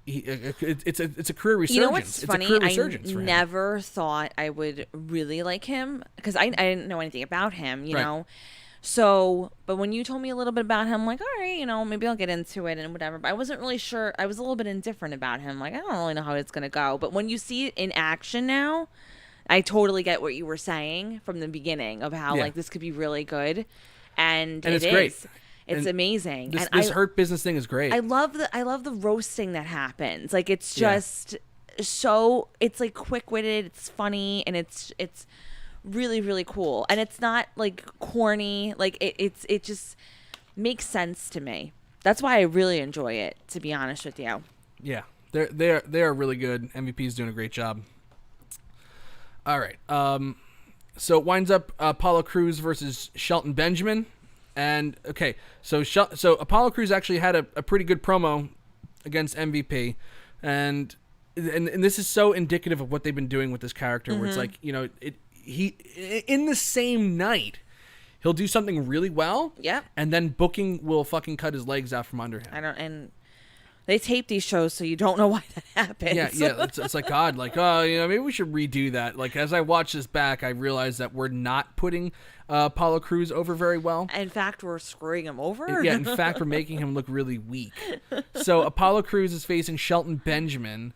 It's a career resurgence. You know what's funny? It's a career resurgence for him. Never thought I would really like him because I didn't know anything about him, you know. So, but when you told me a little bit about him, I'm like, all right, maybe I'll get into it and whatever. But I wasn't really sure. I was a little bit indifferent about him. Like, I don't really know how it's going to go. But when you see it in action now, I totally get what you were saying from the beginning of how, like, this could be really good. And it's great. It's amazing. This Hurt Business thing is great. I love the roasting that happens. Like, it's just so, it's like quick-witted, it's funny, and it's really, really cool. And it's not like corny. Like it just makes sense to me. That's why I really enjoy it, to be honest with you. Yeah. They are really good. MVP's doing a great job. All right. So it winds up Apollo Crews versus Shelton Benjamin. And, okay, so Apollo Crews actually had a pretty good promo against MVP. And this is so indicative of what they've been doing with this character, where it's like, you know, he in the same night, he'll do something really well. Yep. And then booking will fucking cut his legs out from under him. And they tape these shows, so you don't know why that happens. Yeah. It's like, God, like, oh, you know, maybe we should redo that. Like, as I watch this back, I realize that we're not putting Apollo Crews over very well. In fact, we're screwing him over. Yeah, in fact, we're making him look really weak. So Apollo Crews is facing Shelton Benjamin.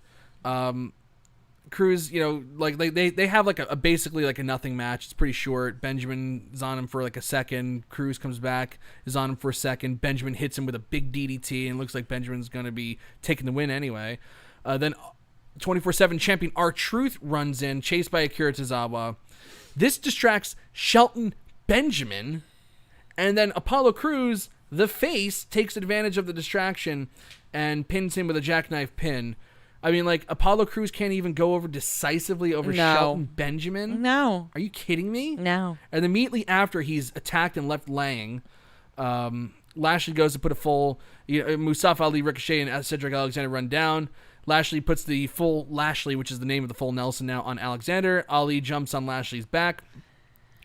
Crews, you know, like they have like a basically like a nothing match. It's pretty short. Benjamin is on him for like a second. Crews comes back, is on him for a second. Benjamin hits him with a big DDT, and looks like Benjamin's going to be taking the win anyway. Then 24/7 champion R-Truth runs in, chased by Akira Tozawa. This distracts Shelton Benjamin, and then Apollo Crews, the face, takes advantage of the distraction and pins him with a jackknife pin. I mean, like, Apollo Crews can't even go over decisively over Shelton Benjamin? No. Are you kidding me? No. And immediately after he's attacked and left laying, Lashley goes to put a full... Mustafa Ali, Ricochet, and Cedric Alexander run down. Lashley puts the full Lashley, which is the name of the full Nelson now, on Alexander. Ali jumps on Lashley's back.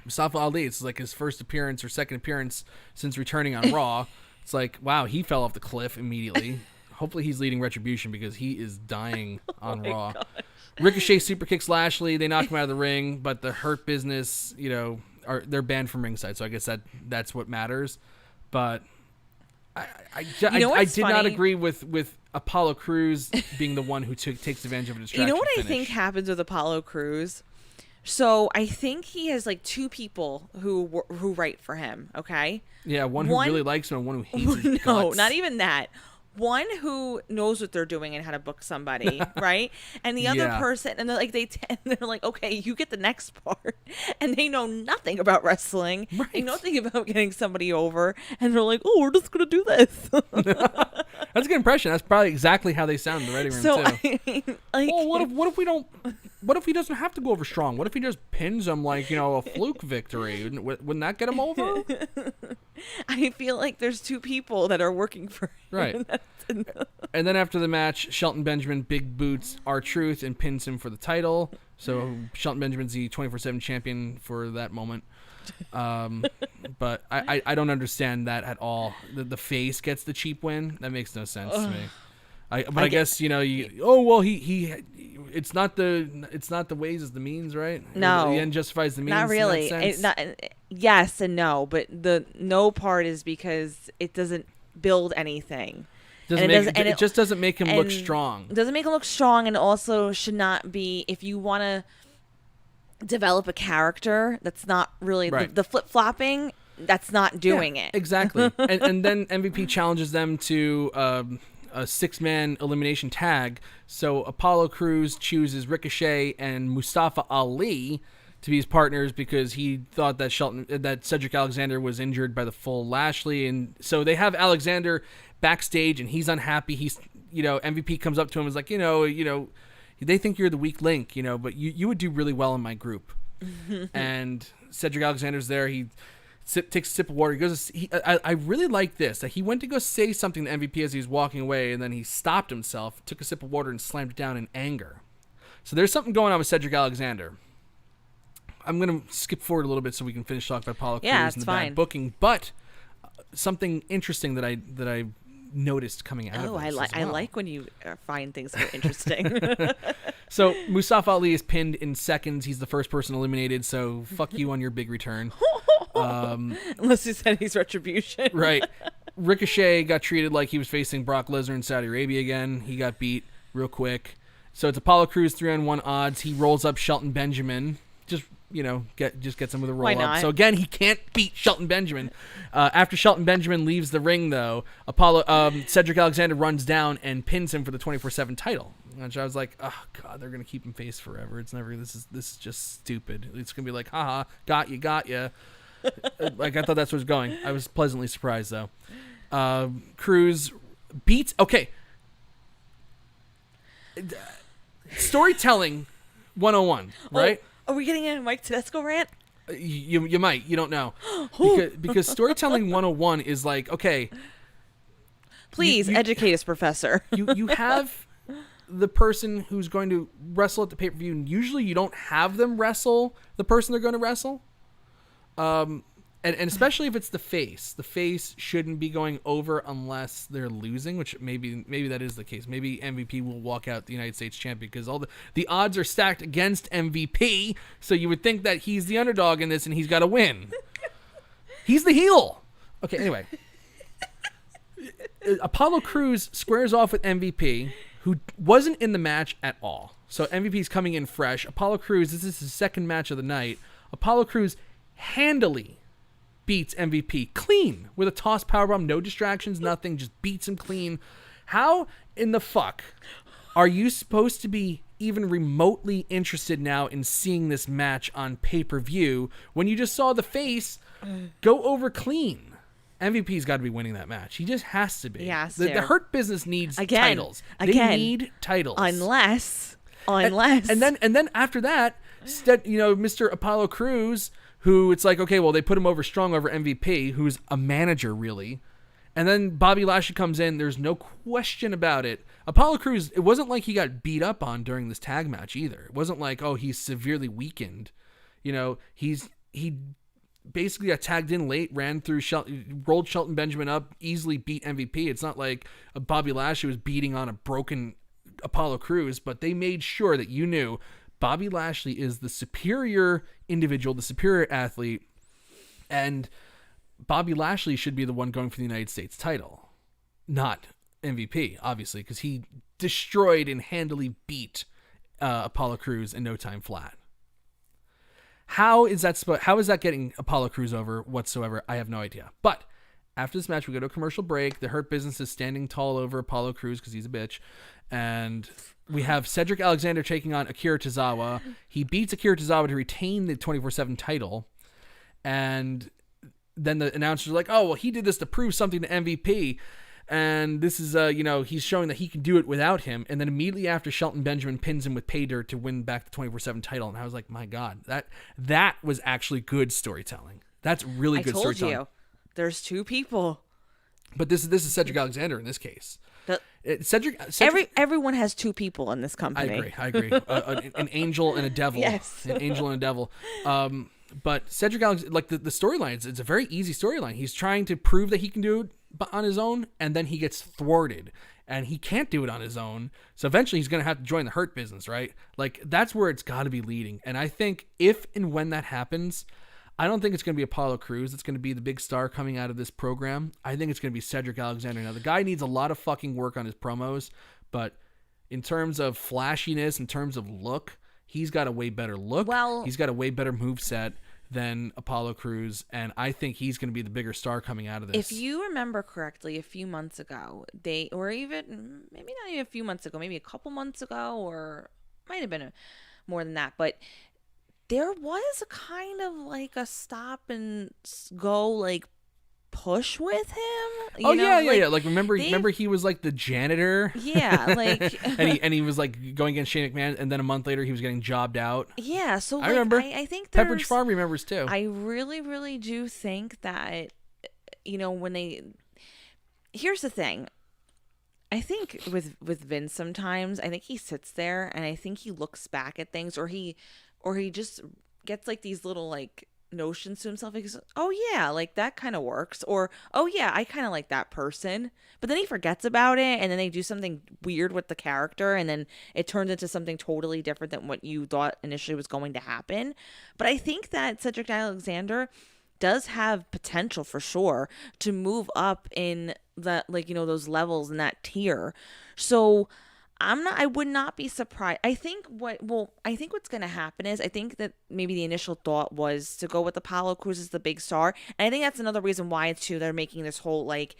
Mustafa Ali, it's like his first appearance or second appearance since returning on Raw. It's like, wow, he fell off the cliff immediately. Hopefully he's leading Retribution because he is dying on Raw. Gosh. Ricochet super kicks Lashley. They knock him out of the ring, but the Hurt Business, you know, they're banned from ringside. So I guess that's what matters. But I did not agree with Apollo Crews being the one who takes advantage of a distraction. You know what finish. I think happens with Apollo Crews? So I think he has like two people who write for him. Okay. Yeah, one who really likes him and one who hates his No, guts. not even that. One who knows what they're doing and how to book somebody, right? And the other person, and they're like, okay, you get the next part, and they know nothing about wrestling, right. They know nothing about getting somebody over, and they're like, oh, we're just gonna do this. That's a good impression. That's probably exactly how they sound in the writing room too. I mean, like, well, what if we don't? What if he doesn't have to go over strong? What if he just pins him like, you know, a fluke victory? Wouldn't that get him over? I feel like there's two people that are working for him. Right. And then after the match, Shelton Benjamin big boots R-Truth and pins him for the title. So Shelton Benjamin's the 24/7 champion for that moment. But I don't understand that at all. The face gets the cheap win. That makes no sense to me. I guess, you know, it's not the ways is the means, right? No, the end justifies the means. Not really. In that sense. Yes and no, but the no part is because it doesn't build anything. It just doesn't make him look strong. It doesn't make him look strong, and also should not be, if you want to develop a character that's not really right. the flip-flopping, that's not doing it. Exactly. and then MVP challenges them to a 6-man elimination tag. So Apollo Crews chooses Ricochet and Mustafa Ali to be his partners because he thought that Cedric Alexander was injured by the full Lashley, and so they have Alexander backstage and he's unhappy. He's, you know, MVP comes up to him and is like, you know, they think you're the weak link, you know, but you would do really well in my group. And Cedric Alexander's there. He takes a sip of water. He goes. I really like this, that he went to go say something to MVP as he was walking away, and then he stopped himself, took a sip of water, and slammed it down in anger. So there's something going on with Cedric Alexander. I'm going to skip forward a little bit so we can finish talking about Apollo Crews and the bad booking, but something interesting that I noticed coming out of this I like when you find things so interesting. So Mustafa Ali is pinned in seconds. He's the first person eliminated, so fuck you on your big return. Unless you said he's Retribution. Right. Ricochet got treated like he was facing Brock Lesnar in Saudi Arabia again. He got beat real quick. So it's Apollo Crews 3-on-1 odds. He rolls up Shelton Benjamin. Just, you know, gets him with a roll up. So again, he can't beat Shelton Benjamin. After Shelton Benjamin leaves the ring, though, Cedric Alexander runs down and pins him for the 24/7 title. Which I was like, oh god, they're gonna keep him face forever. It's never. This is just stupid. It's gonna be like, haha, got you. Like, I thought that's where it was going. I was pleasantly surprised though. Crews beats. Okay. Storytelling 101, right? Are we getting a Mike Tedesco rant? You might. You don't know. Because storytelling 101 is like, okay. Please educate us, Professor. You have the person who's going to wrestle at the pay-per-view, and usually you don't have them wrestle the person they're going to wrestle. And especially if it's the face. The face shouldn't be going over unless they're losing, which maybe that is the case. Maybe MVP will walk out the United States champion because all the odds are stacked against MVP, so you would think that he's the underdog in this and he's got to win. He's the heel. Okay, anyway. Apollo Crews squares off with MVP, who wasn't in the match at all. So MVP's coming in fresh. Apollo Crews, this is his second match of the night. Apollo Crews handily beats MVP clean with a toss powerbomb, no distractions, nothing, just beats him clean. How in the fuck are you supposed to be even remotely interested now in seeing this match on pay-per-view when you just saw the face go over clean? MVP's got to be winning that match. He just has to be. Yes, the Hurt Business needs titles. They need titles. Unless. And then after that, Mr. Apollo Crews, who it's like, okay, well, they put him over strong over MVP, who's a manager, really. And then Bobby Lashley comes in. There's no question about it. Apollo Crews, it wasn't like he got beat up on during this tag match either. It wasn't like, oh, he's severely weakened. He basically got tagged in late, ran through, rolled Shelton Benjamin up, easily beat MVP. It's not like Bobby Lashley was beating on a broken Apollo Crews, but they made sure that you knew Bobby Lashley is the superior individual, the superior athlete, and Bobby Lashley should be the one going for the United States title, not MVP, obviously, because he destroyed and handily beat Apollo Crews in no time flat. How is that getting Apollo Crews over whatsoever? I have no idea. But after this match, we go to a commercial break. The Hurt Business is standing tall over Apollo Crews because he's a bitch. And we have Cedric Alexander taking on Akira Tozawa. He beats Akira Tozawa to retain the 24/7 title. And then the announcers are like, oh, well, he did this to prove something to MVP. And this is, he's showing that he can do it without him. And then immediately after, Shelton Benjamin pins him with pay dirt to win back the 24/7 title. And I was like, my God, that was actually good storytelling. That's really good storytelling. I told you, there's two people. But this is Cedric Alexander in this case. Cedric, everyone has two people in this company. I agree. An angel and a devil. Yes. An angel and a devil. But Cedric Alexander, like the storyline, it's a very easy storyline. He's trying to prove that he can do it on his own, and then he gets thwarted, and he can't do it on his own. So eventually he's going to have to join the Hurt Business, right? Like, that's where it's got to be leading. And I think if and when that happens, I don't think it's going to be Apollo Crews that's going to be the big star coming out of this program. I think it's going to be Cedric Alexander. Now, the guy needs a lot of fucking work on his promos, but in terms of flashiness, in terms of look, he's got a way better look. Well, he's got a way better moveset than Apollo Crews, and I think he's going to be the bigger star coming out of this. If you remember correctly, a few months ago, or even maybe not even a few months ago, maybe a couple months ago, or might have been more than that, but there was a kind of like a stop and go like push with him. Yeah. Like remember he was like the janitor. Yeah, like and he was like going against Shane McMahon, and then a month later he was getting jobbed out. Yeah, so I remember. I think Pepperidge Farm remembers too. I really, really do think that here's the thing. I think with Vince sometimes, I think he sits there and I think he looks back at things, or he just gets like these little like notions to himself. He goes, oh yeah, like that kind of works, or oh yeah, I kind of like that person, but then he forgets about it, and then they do something weird with the character, and then it turns into something totally different than what you thought initially was going to happen. But I think that Cedric Alexander does have potential for sure to move up in that, like, those levels in that tier. So I would not be surprised. I think what's going to happen is, I think that maybe the initial thought was to go with Apollo Crews as the big star. And I think that's another reason why too they're making this whole like,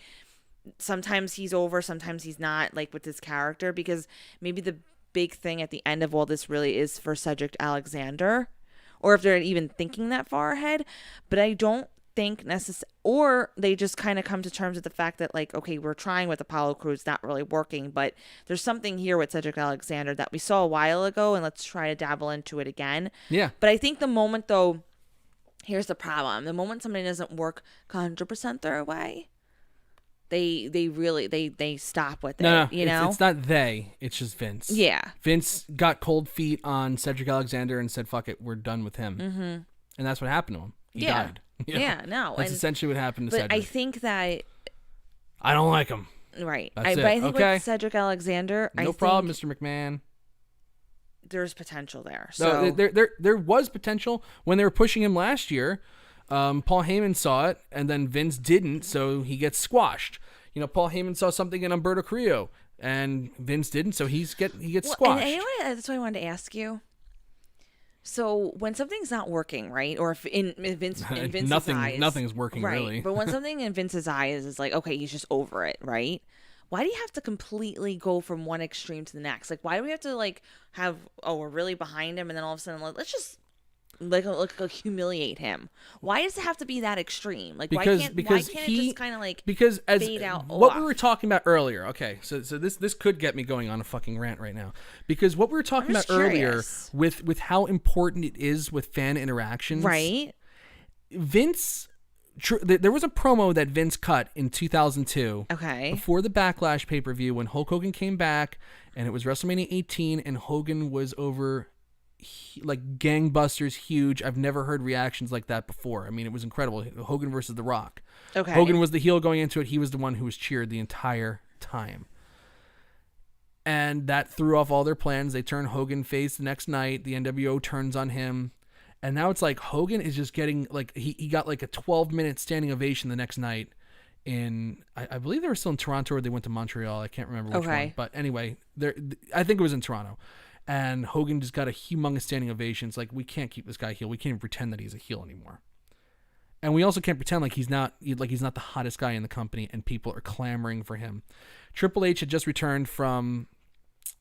sometimes he's over, sometimes he's not, like with his character, because maybe the big thing at the end of all this really is for Cedric Alexander, or if they're even thinking that far ahead. But I don't think or they just kind of come to terms with the fact that, like, okay, we're trying with Apollo Crews, not really working, but there's something here with Cedric Alexander that we saw a while ago, and let's try to dabble into it again. Yeah. But I think the moment though here's the problem. The moment somebody doesn't work 100% their way, they really stop with it. No, you know? it's not they. It's just Vince. Yeah. Vince got cold feet on Cedric Alexander and said, "Fuck it, we're done with him." Mm-hmm. And that's what happened to him. He Yeah. died. You know? Yeah, no. That's essentially what happened to But Cedric. I think that... I don't like him. Right. That's But I think okay. with Cedric Alexander, No problem, Mr. McMahon. There's potential there. So So there was potential when they were pushing him last year. Paul Heyman saw it, and then Vince didn't, so he gets squashed. You know, Paul Heyman saw something in Humberto Carrillo, and Vince didn't, so he gets squashed. And you know what? That's what I wanted to ask you. So when something's not working, right? Or if in Vince's eyes, nothing's working right? really. But when something in Vince's eyes is like, okay, he's just over it, right? Why do you have to completely go from one extreme to the next? Like, why do we have to like have? Oh, we're really behind him, and then all of a sudden, let's just like humiliate him. Why does it have to be that extreme? Like, why can't it just kind of like fade out what off? we were talking about earlier. Okay, so this could get me going on a fucking rant right now, because what we were talking about earlier with how important it is with fan interactions, right? Vince, there was a promo that Vince cut in 2002, okay, before the Backlash pay-per-view when Hulk Hogan came back, and it was WrestleMania 18, and Hogan was over like gangbusters huge. I've never heard reactions like that before. I mean, it was incredible. Hogan versus The Rock. Okay. Hogan was the heel going into it. He was the one who was cheered the entire time. And that threw off all their plans. They turned Hogan face the next night. The NWO turns on him. And now it's like Hogan is just getting like, he got like a 12-minute standing ovation the next night in, I believe they were still in Toronto or they went to Montreal. I can't remember which one. But anyway, I think it was in Toronto. And Hogan just got a humongous standing ovation. It's like, we can't keep this guy heel. We can't even pretend that he's a heel anymore. And we also can't pretend like he's not the hottest guy in the company and people are clamoring for him. Triple H had just returned from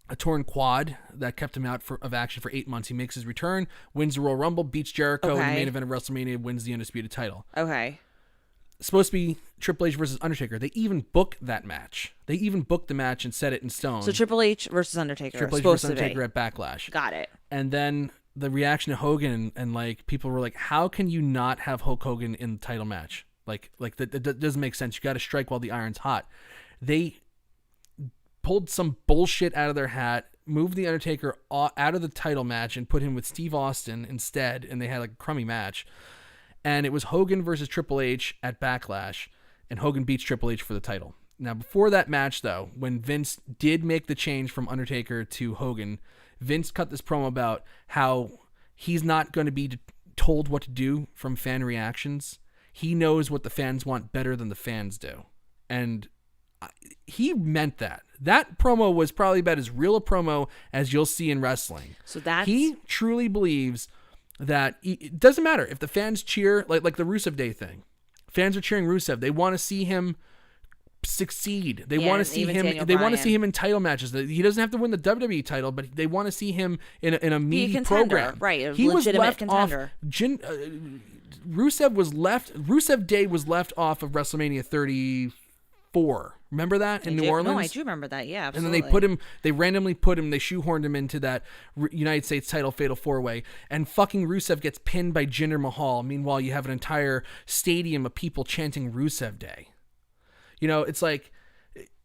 a torn quad that kept him out of action for 8 months. He makes his return, wins the Royal Rumble, beats Jericho in the main event of WrestleMania, wins the Undisputed title. Okay. Supposed to be Triple H versus Undertaker. They even booked that match. They even booked the match and set it in stone. So Triple H versus Undertaker. Triple H versus Undertaker at Backlash. Got it. And then the reaction to Hogan and like people were like, how can you not have Hulk Hogan in the title match? Like that doesn't make sense. You got to strike while the iron's hot. They pulled some bullshit out of their hat, moved the Undertaker out of the title match and put him with Steve Austin instead, and they had like a crummy match. And it was Hogan versus Triple H at Backlash, and Hogan beats Triple H for the title. Now, before that match, though, when Vince did make the change from Undertaker to Hogan, Vince cut this promo about how he's not going to be told what to do from fan reactions. He knows what the fans want better than the fans do. And he meant that. That promo was probably about as real a promo as you'll see in wrestling. So he truly believes that it doesn't matter if the fans cheer, like the Rusev Day thing. Fans are cheering Rusev. They want to see him succeed. They want to see him. They want to see him in title matches. He doesn't have to win the WWE title, but they want to see him in a meaty program. Right, he was left contender. Rusev Day was left off of WrestleMania 34. Remember that in New Orleans? No, I do remember that. Yeah, absolutely. And then they randomly put him, they shoehorned him into that United States title fatal 4-way, and fucking Rusev gets pinned by Jinder Mahal. Meanwhile, you have an entire stadium of people chanting Rusev Day. You know, it's like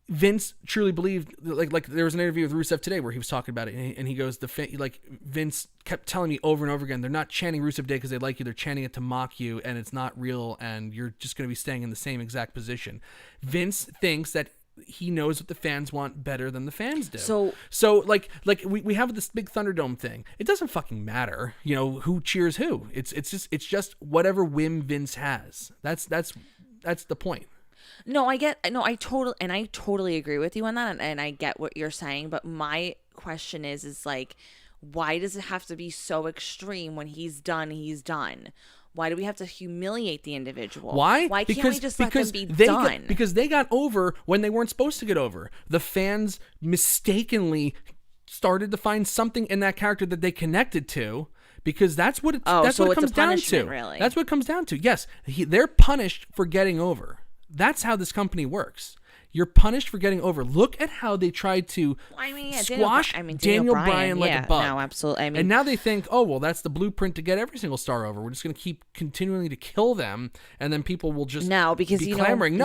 Vince truly believed, like there was an interview with Rusev today where he was talking about it, and he goes, Vince kept telling me over and over again, they're not chanting Rusev Day because they like you, they're chanting it to mock you, and it's not real, and you're just going to be staying in the same exact position. Vince thinks that he knows what the fans want better than the fans do. So like we have this big Thunderdome thing. It doesn't fucking matter, you know, who cheers who. It's just whatever whim Vince has. That's the point. I totally agree with you on that, and I get what you're saying, but my question is like, why does it have to be so extreme? When he's done, he's done. Why do we have to humiliate the individual? Why? Why can't we just let them be done? Because they got over when they weren't supposed to get over. The fans mistakenly started to find something in that character that they connected to. Because that's what it comes down to. Really? That's what it comes down to. Yes, they're punished for getting over. That's how this company works. You're punished for getting over. Look at how they tried to squash Daniel Bryan like a bug. No, absolutely. And now they think, oh, well, that's the blueprint to get every single star over. We're just going to keep continuing to kill them, and then people will just be clamoring.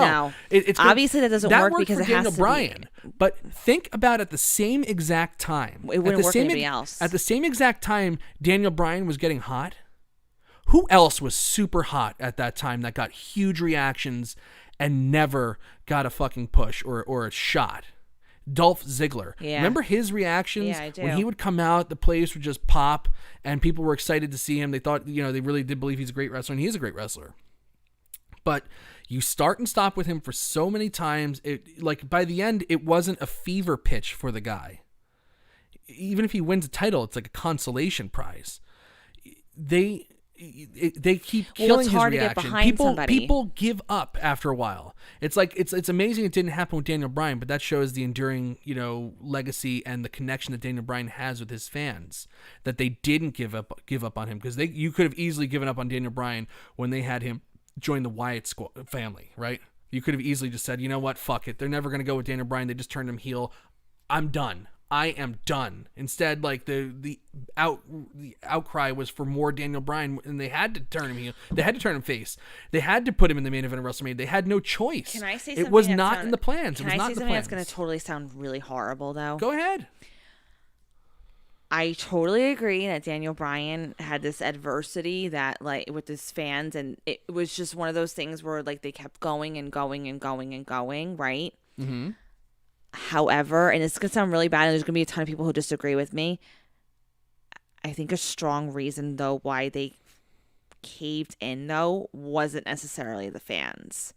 It's obviously that doesn't work because it has Daniel to Bryan. be. But think about at the same exact time. It wouldn't work for anybody else. At the same exact time Daniel Bryan was getting hot, who else was super hot at that time that got huge reactions and never got a fucking push or a shot? Dolph Ziggler. Yeah. Remember his reactions? Yeah, I do. When he would come out, the place would just pop, and people were excited to see him. They thought, they really did believe he's a great wrestler, and he is a great wrestler. But you start and stop with him for so many times, by the end, it wasn't a fever pitch for the guy. Even if he wins a title, it's like a consolation prize. They keep killing it's his hard reaction. To get behind somebody. People give up after a while. It's like it's amazing it didn't happen with Daniel Bryan, but that shows the enduring, legacy and the connection that Daniel Bryan has with his fans. That they didn't give up on him, because you could have easily given up on Daniel Bryan when they had him join the Wyatt family, right? You could have easily just said, you know what, fuck it. They're never going to go with Daniel Bryan. They just turned him heel. I'm done. I am done. Instead, the outcry was for more Daniel Bryan, and they had to turn him heel. They had to turn him face. They had to put him in the main event of WrestleMania. They had no choice. Can I say something? It was not in the plans. Can I say something that's going to totally sound really horrible, though? Go ahead. I totally agree that Daniel Bryan had this adversity that with his fans, and it was just one of those things where they kept going and going and going and going, right? Mm-hmm. However, and it's going to sound really bad, and there's going to be a ton of people who disagree with me, I think a strong reason, though, why they caved in, though, wasn't necessarily the fans.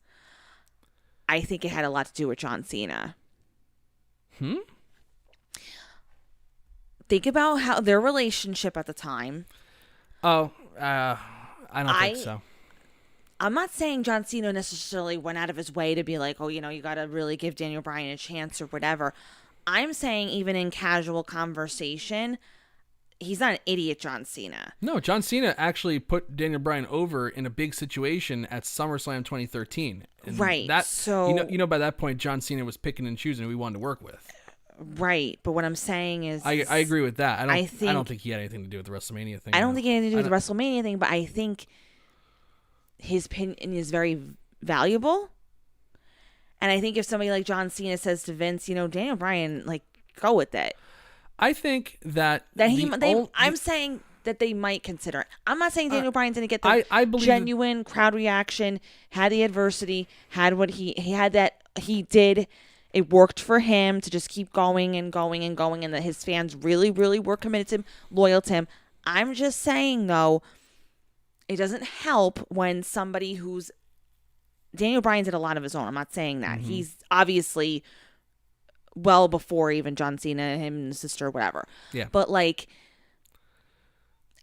I think it had a lot to do with John Cena. Think about how their relationship at the time. I don't think so. I'm not saying John Cena necessarily went out of his way to be like, oh, you got to really give Daniel Bryan a chance or whatever. I'm saying even in casual conversation, he's not an idiot, John Cena. No, John Cena actually put Daniel Bryan over in a big situation at SummerSlam 2013. And right. So by that point, John Cena was picking and choosing who he wanted to work with. Right, but what I'm saying is, I agree with that. I don't think he had anything to do with the WrestleMania thing. I don't think he had anything to do with the WrestleMania thing, but I think his opinion is very valuable. And I think if somebody like John Cena says to Vince, Daniel Bryan, go with it. I think that I'm saying that they might consider it. I'm not saying Daniel Bryan's going to get the genuine crowd reaction, had the adversity, had what he had that he did. It worked for him to just keep going and going and going, and that his fans really, really were committed to him, loyal to him. I'm just saying, though, it doesn't help when somebody who's... Daniel Bryan did a lot of his own. I'm not saying that. Mm-hmm. He's obviously well before even John Cena, him and his sister, whatever. Yeah. But,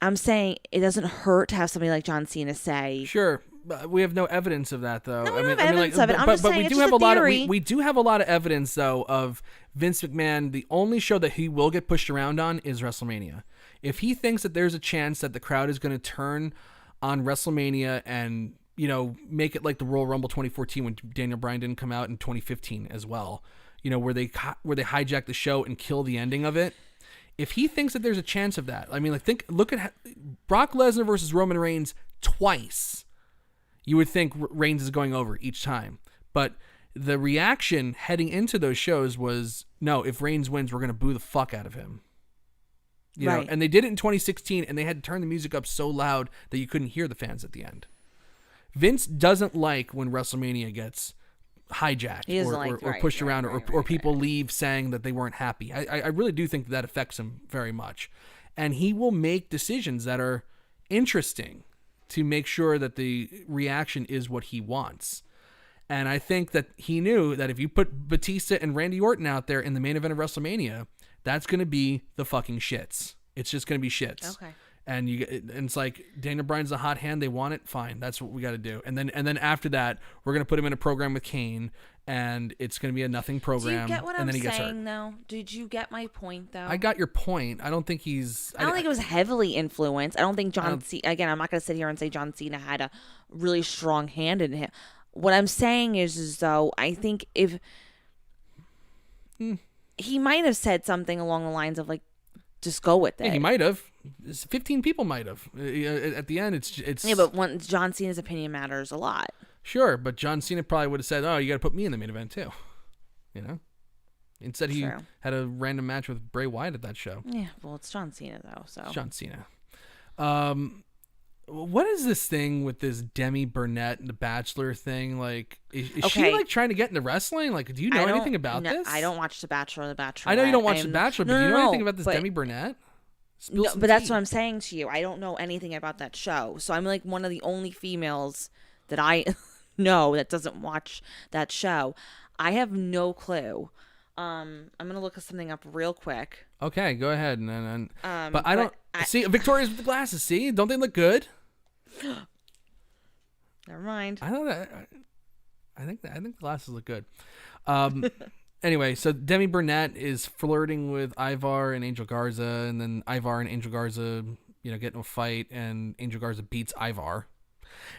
I'm saying it doesn't hurt to have somebody like John Cena say... Sure. We have no evidence of that, though. No, we don't have evidence of it. I'm just saying it's just a theory. We do have a lot of evidence, though, of Vince McMahon. The only show that he will get pushed around on is WrestleMania. If he thinks that there's a chance that the crowd is going to turn on WrestleMania and, make it like the Royal Rumble 2014 when Daniel Bryan didn't come out in 2015 as well, where they hijack the show and kill the ending of it. If he thinks that there's a chance of that, look at Brock Lesnar versus Roman Reigns twice. You would think Reigns is going over each time. But the reaction heading into those shows was, no, if Reigns wins, we're going to boo the fuck out of him. You know? And they did it in 2016, and they had to turn the music up so loud that you couldn't hear the fans at the end. Vince doesn't like when WrestleMania gets hijacked or pushed around or people leave saying that they weren't happy. I really do think that affects him very much. And he will make decisions that are interesting to make sure that the reaction is what he wants. And I think that he knew that if you put Batista and Randy Orton out there in the main event of WrestleMania, that's going to be the fucking shits. It's just going to be shits. Okay. And it's like Daniel Bryan's a hot hand. They want it. Fine. That's what we got to do. And then after that, we're going to put him in a program with Kane, and it's going to be a nothing program. Do you get what and then I'm he gets saying, hurt. though? Did you get my point, though? I got your point. I don't think he's... I don't think it was heavily influenced. I don't think John Cena... Again, I'm not going to sit here and say John Cena had a really strong hand in him. What I'm saying is though, I think if he might have said something along the lines of like, just go with it. Yeah, he might have. 15 people might have. At the end, it's. Yeah, but John Cena's opinion matters a lot. Sure, but John Cena probably would have said, "Oh, you got to put me in the main event too," you know. Instead, he had a random match with Bray Wyatt at that show. Yeah, well, it's John Cena though, so. It's John Cena. What is this thing with this Demi Burnett and the Bachelor thing? Like, is she like trying to get into wrestling? Like, do you know anything about this? I don't watch The Bachelor or The Bachelorette. I know you don't watch The Bachelor, but do you know anything about this Demi Burnett? No, but that's what I'm saying to you. I don't know anything about that show. So I'm like one of the only females that I know that doesn't watch that show. I have no clue. I'm gonna look something up real quick. Okay, go ahead. But I don't see Victoria's with the glasses. See, don't they look good? Never mind. I know that. I think the glasses look good. Anyway, so Demi Burnett is flirting with Ivar and Angel Garza, and then Ivar and Angel Garza, get in a fight, and Angel Garza beats Ivar.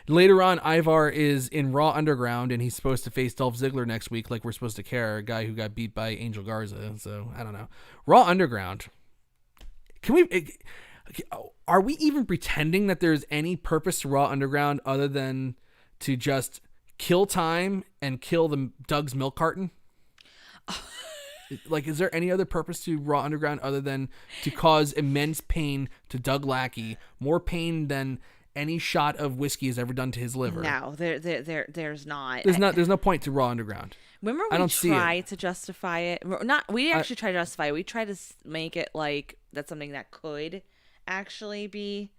Later on, Ivar is in Raw Underground, and he's supposed to face Dolph Ziggler next week, like we're supposed to care, a guy who got beat by Angel Garza. So, I don't know. Raw Underground. Are we even pretending that there's any purpose to Raw Underground other than to just kill time and kill the Doug's milk carton? Like, is there any other purpose to Raw Underground other than to cause immense pain to Doug Lackey, more pain than any shot of whiskey has ever done to his liver? No, there's not. There's no point to Raw Underground. Remember we tried to justify it? We actually tried to justify it. We tried to make it like that's something that could actually be.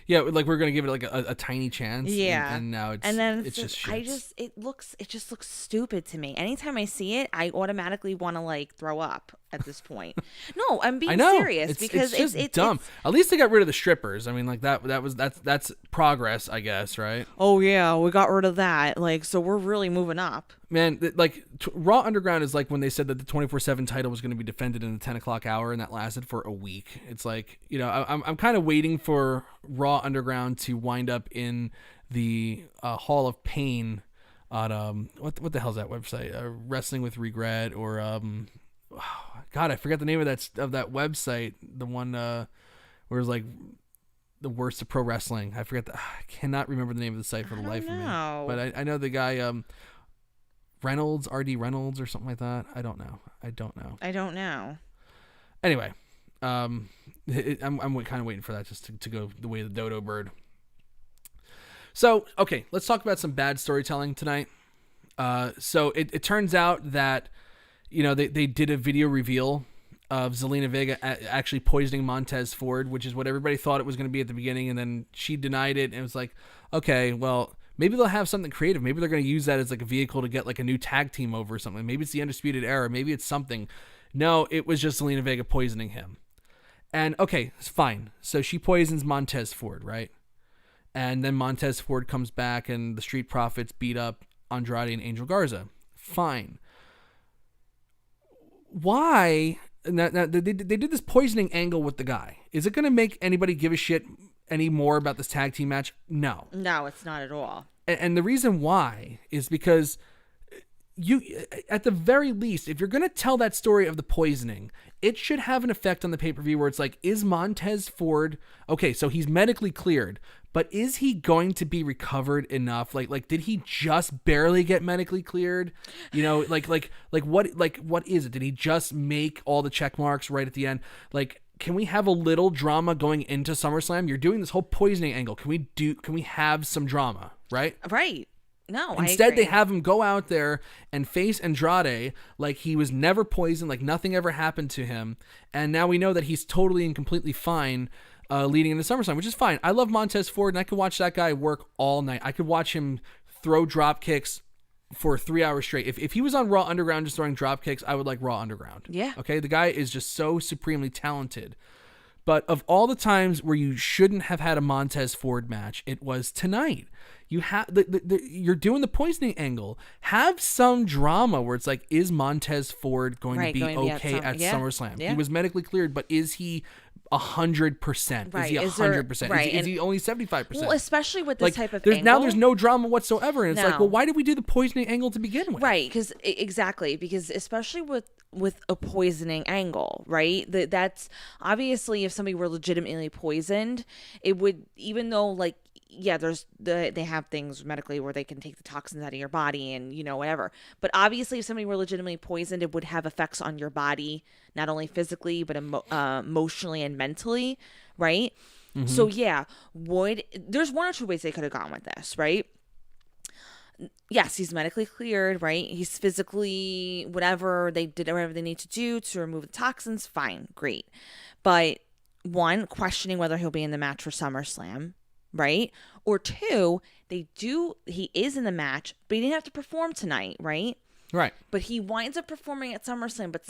Yeah, like we're gonna give it like a tiny chance. Yeah, and now it's just shits. It just looks stupid to me. Anytime I see it, I automatically want to like throw up at this point. No, I'm being serious because it's just dumb. At least they got rid of the strippers. I mean, like that's progress, I guess, right? Oh yeah, we got rid of that. Like, so we're really moving up. Man, like Raw Underground is like when they said that the 24/7 title was going to be defended in the 10 o'clock hour, and that lasted for a week. It's like, I'm kind of waiting for Raw Underground to wind up in the Hall of Pain on what the hell's that website? Wrestling with Regret, or God, I forget the name of that website. The one where it's like the worst of pro wrestling. I forget I cannot remember the name of the site for the life of me. But I know the guy Reynolds, RD Reynolds or something like that. I don't know. Anyway, I'm kind of waiting for that just to go the way of the dodo bird. So, okay, let's talk about some bad storytelling tonight. So it turns out that, they did a video reveal of Zelina Vega actually poisoning Montez Ford, which is what everybody thought it was going to be at the beginning, and then she denied it, and it was like, okay, well, maybe they'll have something creative. Maybe they're going to use that as like a vehicle to get like a new tag team over or something. Maybe it's the Undisputed Era. Maybe it's something. No, it was just Zelina Vega poisoning him. And okay, it's fine. So she poisons Montez Ford, right? And then Montez Ford comes back and the Street Profits beat up Andrade and Angel Garza. Fine. Why? Now, they did this poisoning angle with the guy. Is it going to make anybody give a shit any more about this tag team match? No. No, it's not at all. And the reason why is because you, at the very least, if you're going to tell that story of the poisoning, it should have an effect on the pay-per-view where it's like, is Montez Ford, okay, so he's medically cleared, but is he going to be recovered enough? Like did he just barely get medically cleared? What is it? Did he just make all the check marks right at the end? Like, can we have a little drama going into SummerSlam? You're doing this whole poisoning angle. Can we have some drama, right? Right. No, Instead, they have him go out there and face Andrade like he was never poisoned, like nothing ever happened to him. And now we know that he's totally and completely fine leading into SummerSlam, which is fine. I love Montez Ford, and I could watch that guy work all night. I could watch him throw drop kicks for 3 hours straight. If he was on Raw Underground just throwing drop kicks, I would like Raw Underground. Yeah. Okay? The guy is just so supremely talented. But of all the times where you shouldn't have had a Montez Ford match, it was tonight. You have you're doing the poisoning angle. Have some drama where it's like, is Montez Ford going to be okay at SummerSlam? Yeah. He was medically cleared, but is he 100%? Right. Is he 100%? Right. Is he only 75%? Well, especially with this type of there's, angle. now there's no drama whatsoever, and it's like, No. well, why did we do the poisoning angle to begin with? Right, because especially with a poisoning angle, right? That's obviously, if somebody were legitimately poisoned, it would, even though like, yeah, they have things medically where they can take the toxins out of your body and, you know, whatever. But obviously, if somebody were legitimately poisoned, it would have effects on your body, not only physically, but emotionally and mentally, right? Mm-hmm. So yeah, there's one or two ways they could have gone with this, right? Yes, he's medically cleared, right? He's physically, whatever, they did whatever they need to do to remove the toxins, fine, great. But one, questioning whether he'll be in the match for SummerSlam, right? Or two, he is in the match, but he didn't have to perform tonight, right? Right. But he winds up performing at SummerSlam, but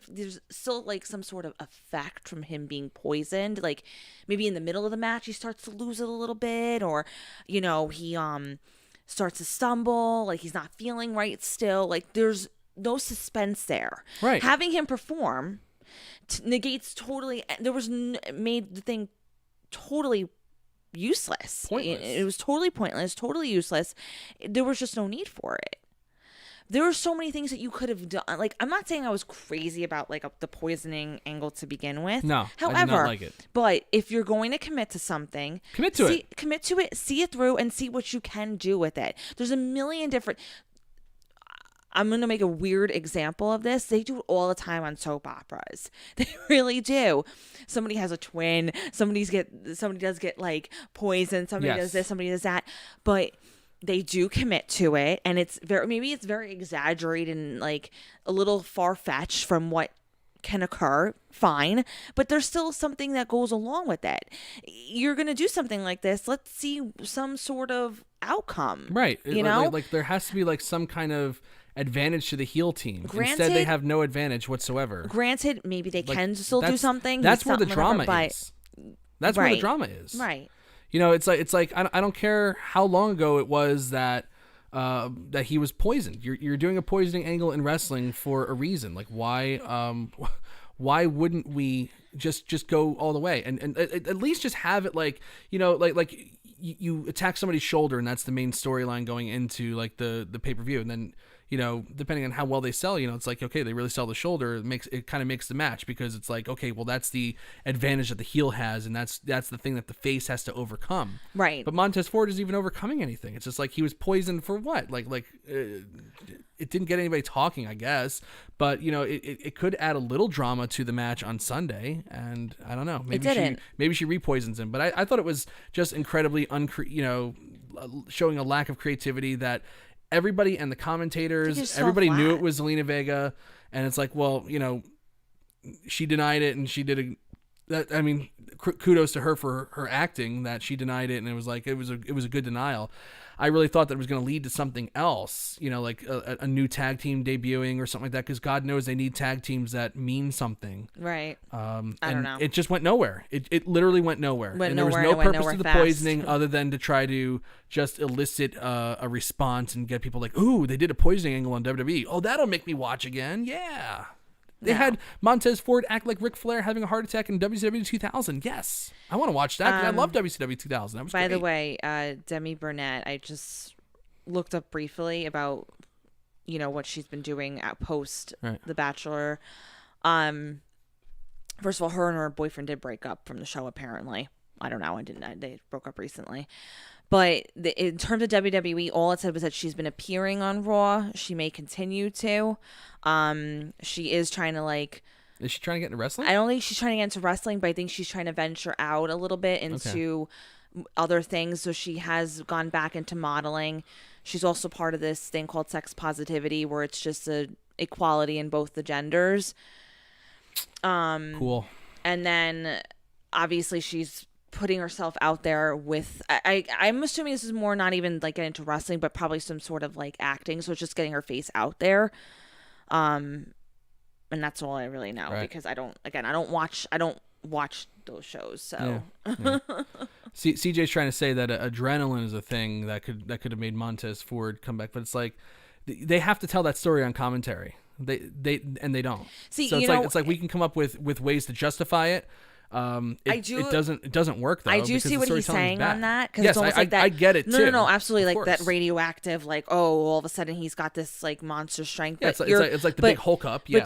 there's still like some sort of effect from him being poisoned. Like maybe in the middle of the match, he starts to lose it a little bit, or, you know, he starts to stumble, like he's not feeling right still. Like there's no suspense there. Right. Having him perform negates totally, made the thing totally useless. Pointless. It was totally pointless, totally useless. There was just no need for it. There were so many things that you could have done. Like, I'm not saying I was crazy about like the poisoning angle to begin with. No, however, I did not like it. But if you're going to commit to something, commit to it, see it through, and see what you can do with it. There's a million different. I'm going to make a weird example of this. They do it all the time on soap operas. They really do. Somebody has a twin. Somebody does get poisoned. Somebody does this. Somebody does that. But they do commit to it, and it's very exaggerated and like a little far-fetched from what can occur, fine, but there's still something that goes along with it. You're going to do something like this, let's see some sort of outcome. Right. You know? Like there has to be like some kind of advantage to the heel team. Granted, instead, they have no advantage whatsoever. Granted, maybe they can still do something. That's where the drama is. That's where the drama is. Right. You know, it's like I don't care how long ago it was that he was poisoned. You're doing a poisoning angle in wrestling for a reason. Like why wouldn't we just go all the way and at least just have it like, you know, like you attack somebody's shoulder and that's the main storyline going into like the pay-per-view, and then, you know, depending on how well they sell, you know, it's like, okay, they really sell the shoulder. It kind of makes the match, because it's like, okay, well, that's the advantage that the heel has, and that's the thing that the face has to overcome. Right. But Montez Ford isn't even overcoming anything. It's just like he was poisoned for what? It didn't get anybody talking, I guess. But, you know, it could add a little drama to the match on Sunday, and I don't know. Maybe she re-poisons him. But I thought it was just incredibly showing a lack of creativity that everybody and the commentators, everybody knew it was Zelina Vega, and it's like, well, you know, she denied it, and she did kudos to her for her acting that she denied it, and it was like it was a good denial. I really thought that it was going to lead to something else, you know, like a new tag team debuting or something like that, because God knows they need tag teams that mean something. Right. I don't know. It just went nowhere. It literally went nowhere. There was no purpose to the poisoning other than to try to just elicit a response and get people like, ooh, they did a poisoning angle on WWE. Oh, that'll make me watch again. Yeah. They had Montez Ford act like Ric Flair having a heart attack in WCW 2000. Yes. I want to watch that, because I love WCW 2000. That was By great. the way, Demi Burnett, I just looked up briefly about, you know, what she's been doing at post The Bachelor. First of all, her and her boyfriend did break up from the show, apparently. I don't know. They broke up recently. But in terms of WWE, all it said was that she's been appearing on Raw. She may continue to. She is trying to Is she trying to get into wrestling? I don't think she's trying to get into wrestling, but I think she's trying to venture out a little bit into other things. So she has gone back into modeling. She's also part of this thing called Sex Positivity, where it's just equality in both the genders. Cool. And then obviously she's putting herself out there with I'm assuming this is more not even like getting into wrestling, but probably some sort of like acting. So it's just getting her face out there. And that's all I really know, because I don't watch those shows. So Yeah. CJ's trying to say that adrenaline is a thing that could have made Montez Ford come back, but it's like they have to tell that story on commentary. They don't. See, so it's like we can come up with ways to justify it. It doesn't work though. I do see what he's saying on that, because yes, it's almost like that. I get it too. No, absolutely, of like that course. radioactive, like all of a sudden he's got this like monster strength. Yeah, it's like the big Hulk up. Yeah,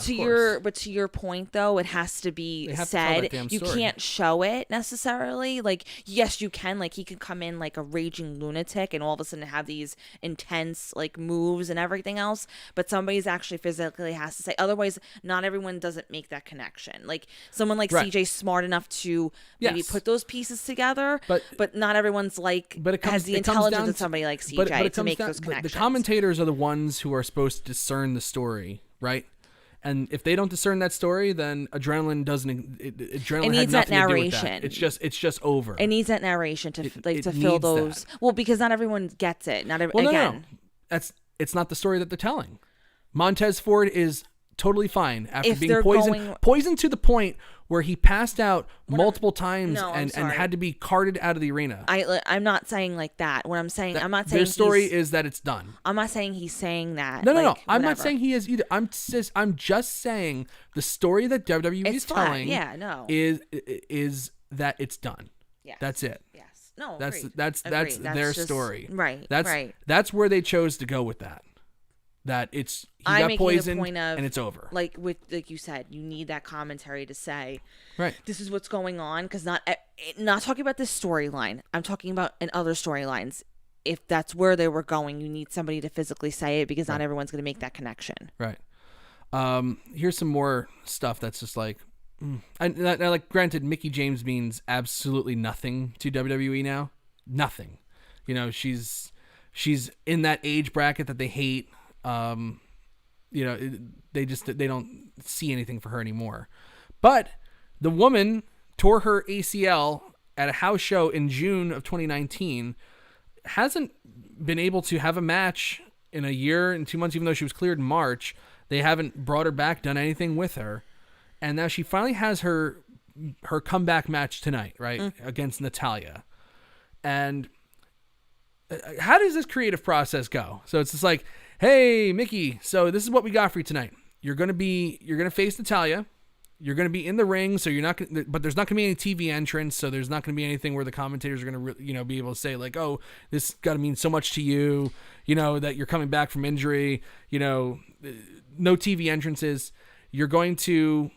but to your point though, it has to be said. You story. can't show it necessarily. Like yes, you can. Like he can come in like a raging lunatic and all of a sudden have these intense like moves and everything else. But somebody's actually physically has to say. Otherwise, not everyone doesn't make that connection. Like someone like CJ's smart enough to maybe put those pieces together, but not everyone's like has the intelligence of somebody like CJ to make those connections. The commentators are the ones who are supposed to discern the story, right? And if they don't discern that story, then adrenaline doesn't. Adrenaline needs had nothing that to do with narration. that. It's just over. It needs that narration to it fill those. That. Well, because not everyone gets it. Not well, again. No. It's not the story that they're telling. Montez Ford is totally fine after If being they're poisoned to the point where he passed out multiple times and had to be carted out of the arena. I'm not saying like that. What I'm saying, I'm not saying their story is that it's done. I'm not saying he's saying that. No. I'm not saying he is either. I'm just saying the story that WWE is telling. Yeah, no. Is that it's done. Yes. That's it. Yes. No. That's their story. Right. That's where they chose to go with that. That he got poisoned and it's over. Like you said, you need that commentary to say, right, this is what's going on. Because not talking about this storyline. I'm talking about in other storylines. If that's where they were going, you need somebody to physically say it, because not everyone's going to make that connection. Right. Here's some more stuff that's just like, now, like, granted, Mickie James means absolutely nothing to WWE now. Nothing. You know, she's in that age bracket that they hate. You know, they don't see anything for her anymore. But the woman tore her ACL at a house show in June of 2019, hasn't been able to have a match in a year and 2 months, even though she was cleared in March. They haven't brought her back, done anything with her. And now she finally has her comeback match tonight, right? Against Natalya. And how does this creative process go? So it's just like, hey, Mickie, so this is what we got for you tonight. You're gonna face Natalya. You're gonna be in the ring, so but there's not gonna be any TV entrance, so there's not gonna be anything where the commentators are gonna be able to say like, oh, this gotta mean so much to you, that you're coming back from injury, no TV entrances. You're going to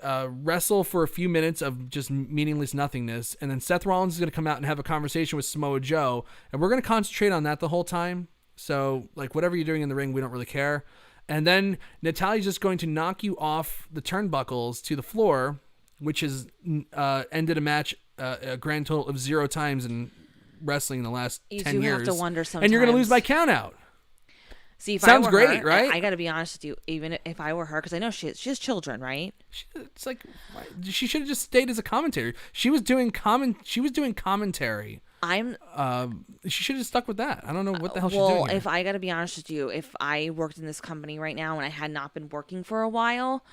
wrestle for a few minutes of just meaningless nothingness, and then Seth Rollins is gonna come out and have a conversation with Samoa Joe, and we're gonna concentrate on that the whole time. So, like, whatever you're doing in the ring, we don't really care. And then Natalya's just going to knock you off the turnbuckles to the floor, which has ended a match a grand total of 0 times in wrestling in the last 10 years. You have to wonder sometimes. And you're going to lose by count out. See, if sounds I were great, her, right? I got to be honest with you. Even if I were her, because I know she has children, right? It's like she should have just stayed as a commentator. She was doing commentary. She should have stuck with that. I don't know what the hell she's doing. Well, if I got to be honest with you, if I worked in this company right now and I had not been working for a while,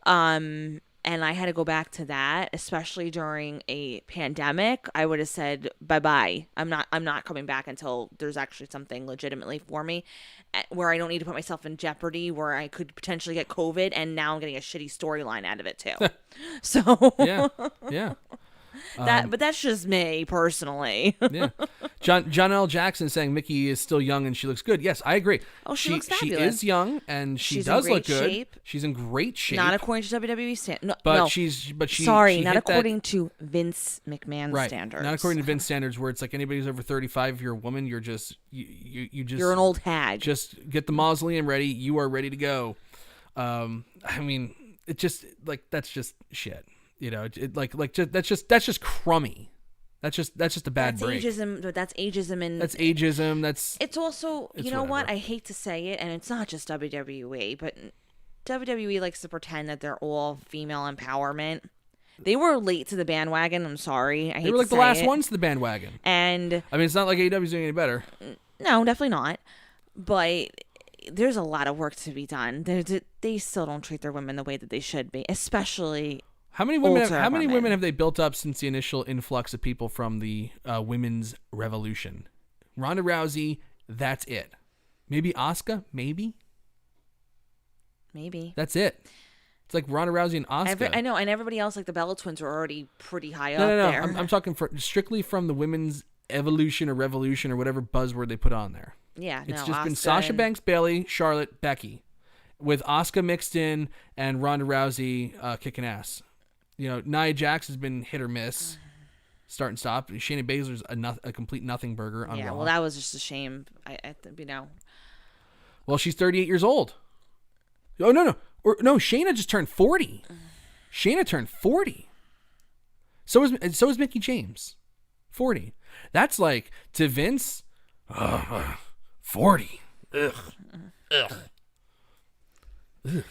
and I had to go back to that, especially during a pandemic, I would have said bye-bye. I'm not coming back until there's actually something legitimately for me, where I don't need to put myself in jeopardy, where I could potentially get COVID, and now I'm getting a shitty storyline out of it too. So yeah. But that's just me personally. Yeah. John L. Jackson saying Mickie is still young and she looks good. Yes, I agree. Oh, she looks fabulous. She is young and she does look good. She's in great shape. Not according to WWE standards. Sorry, not according to Vince McMahon standards. Not according to Vince standards, where it's like anybody who's over 35, if you're a woman, you're just you're an old hag. Just get the mausoleum ready. You are ready to go. I mean, it just like that's just shit. That's just crummy. That's just a bad break. Ageism. That's ageism, and that's ageism. It's also what I hate to say it, and it's not just WWE, but WWE likes to pretend that they're all female empowerment. They were late to the bandwagon. I'm sorry. They were like the last ones to the bandwagon. And I mean, it's not like AEW's doing any better. No, definitely not. But there's a lot of work to be done. They still don't treat their women the way that they should be, especially How many women? Ultra How many women. women have they built up since the initial influx of people from the women's revolution? Ronda Rousey, that's it. Maybe Asuka, maybe. That's it. It's like Ronda Rousey and Asuka. I know, and everybody else, like the Bella Twins, are already pretty high up No. there. I'm talking strictly from the women's evolution or revolution or whatever buzzword they put on there. Yeah, It's no, just been Asuka Sasha and- Banks, Bayley, Charlotte, Becky, with Asuka mixed in and Ronda Rousey kicking ass. You know, Nia Jax has been hit or miss, start and stop. Shayna Baszler's a complete nothing burger on Yeah, Raw. well, that was just a shame. Well, she's 38 years old. Oh, no. Shayna just turned 40. Shayna turned 40. So is Mickey James. 40. That's like, to Vince, 40. Ugh.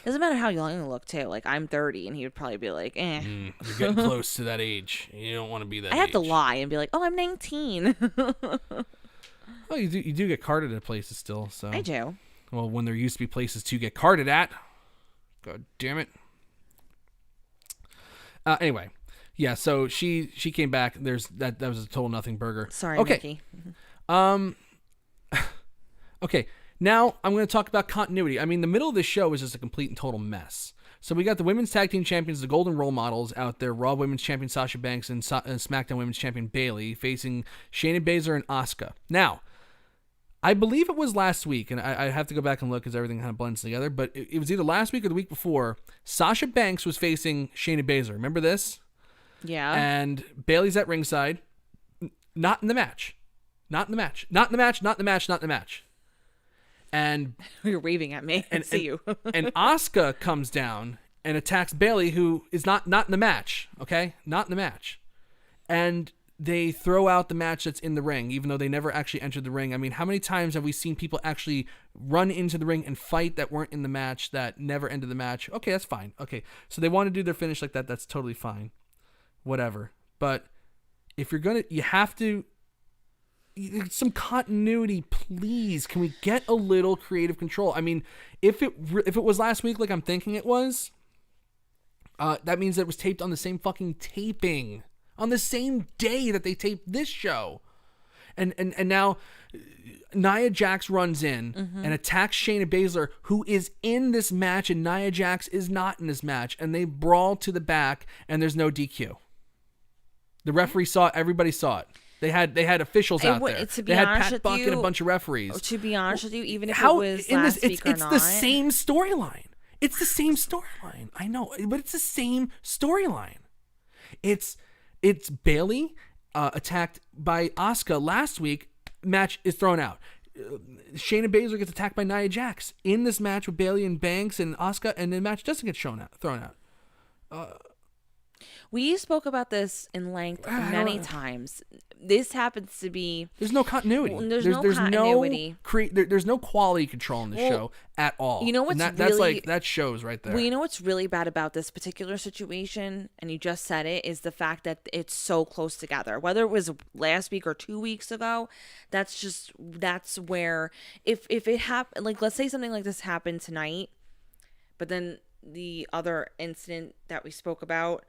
Doesn't matter how young you look, too. Like, I'm 30, and he would probably be like, eh. You're getting close to that age. You don't want to be that I have age. to lie and be like, oh, I'm 19. Oh, you do get carded at places still. So I do. Well, when there used to be places to get carded at. God damn it. Anyway, yeah. So she came back. That was a total nothing burger. Sorry, okay. Mickey. Okay. Now I'm going to talk about continuity. I mean, the middle of this show was just a complete and total mess. So we got the women's tag team champions, the Golden Role Models, out there. Raw Women's Champion Sasha Banks and SmackDown Women's Champion Bayley facing Shayna Baszler and Asuka. Now, I believe it was last week, and I have to go back and look because everything kind of blends together, but it was either last week or the week before. Sasha Banks was facing Shayna Baszler. Remember this? Yeah. And Bayley's at ringside. Not in the match. Not in the match. And You're waving at me. I see you. and Asuka comes down and attacks Bayley, who is not in the match. Okay, not in the match, and they throw out the match that's in the ring, even though they never actually entered the ring. I mean, how many times have we seen people actually run into the ring and fight that weren't in the match, that never ended the match? Okay, that's fine. Okay, so they want to do their finish like that. That's totally fine. Whatever. But if you're you have to. Some continuity, please. Can we get a little creative control? I mean, if it was last week, like I'm thinking it was, that means that it was taped on the same fucking taping, on the same day that they taped this show, and now Nia Jax runs in and attacks Shayna Baszler, who is in this match, and Nia Jax is not in this match, and they brawl to the back, and there's no DQ. The referee saw it. Everybody saw it. They had officials out there. They had Pat Buck and a bunch of referees. To be honest with you, even if it was last week or not, it's the same storyline. It's the same storyline. I know, but it's the same storyline. It's Bayley attacked by Asuka last week. Match is thrown out. Shayna Baszler gets attacked by Nia Jax in this match with Bayley and Banks and Asuka, and the match doesn't get thrown out. We spoke about this in length many times. This happens to be... There's no continuity. There's no continuity. There's no quality control in the show at all. You know what's that's like, that shows right there. Well, you know what's really bad about this particular situation, and you just said it, is the fact that it's so close together. Whether it was last week or 2 weeks ago, that's where... If it happened... Like, let's say something like this happened tonight, but then the other incident that we spoke about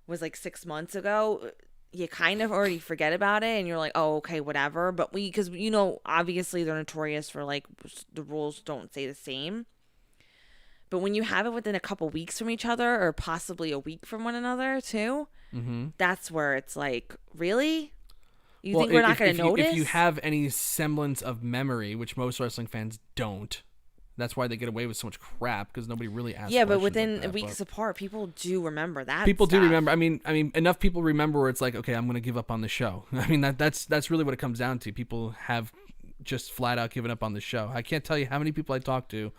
was like 6 months ago, you kind of already forget about it and you're like, oh, okay, whatever. But because, you know, obviously they're notorious for like the rules don't stay the same. But when you have it within a couple weeks from each other or possibly a week from one another too, that's where it's like, really? You think we're not going to notice? If you have any semblance of memory, which most wrestling fans don't, that's why they get away with so much crap, because nobody really asks. Yeah, but within like that, weeks apart, people do remember that. People stuff. do remember. I mean, enough people remember where it's like, okay, I'm going to give up on the show. I mean, that's really what it comes down to. People have just flat out given up on the show. I can't tell you how many people I talk to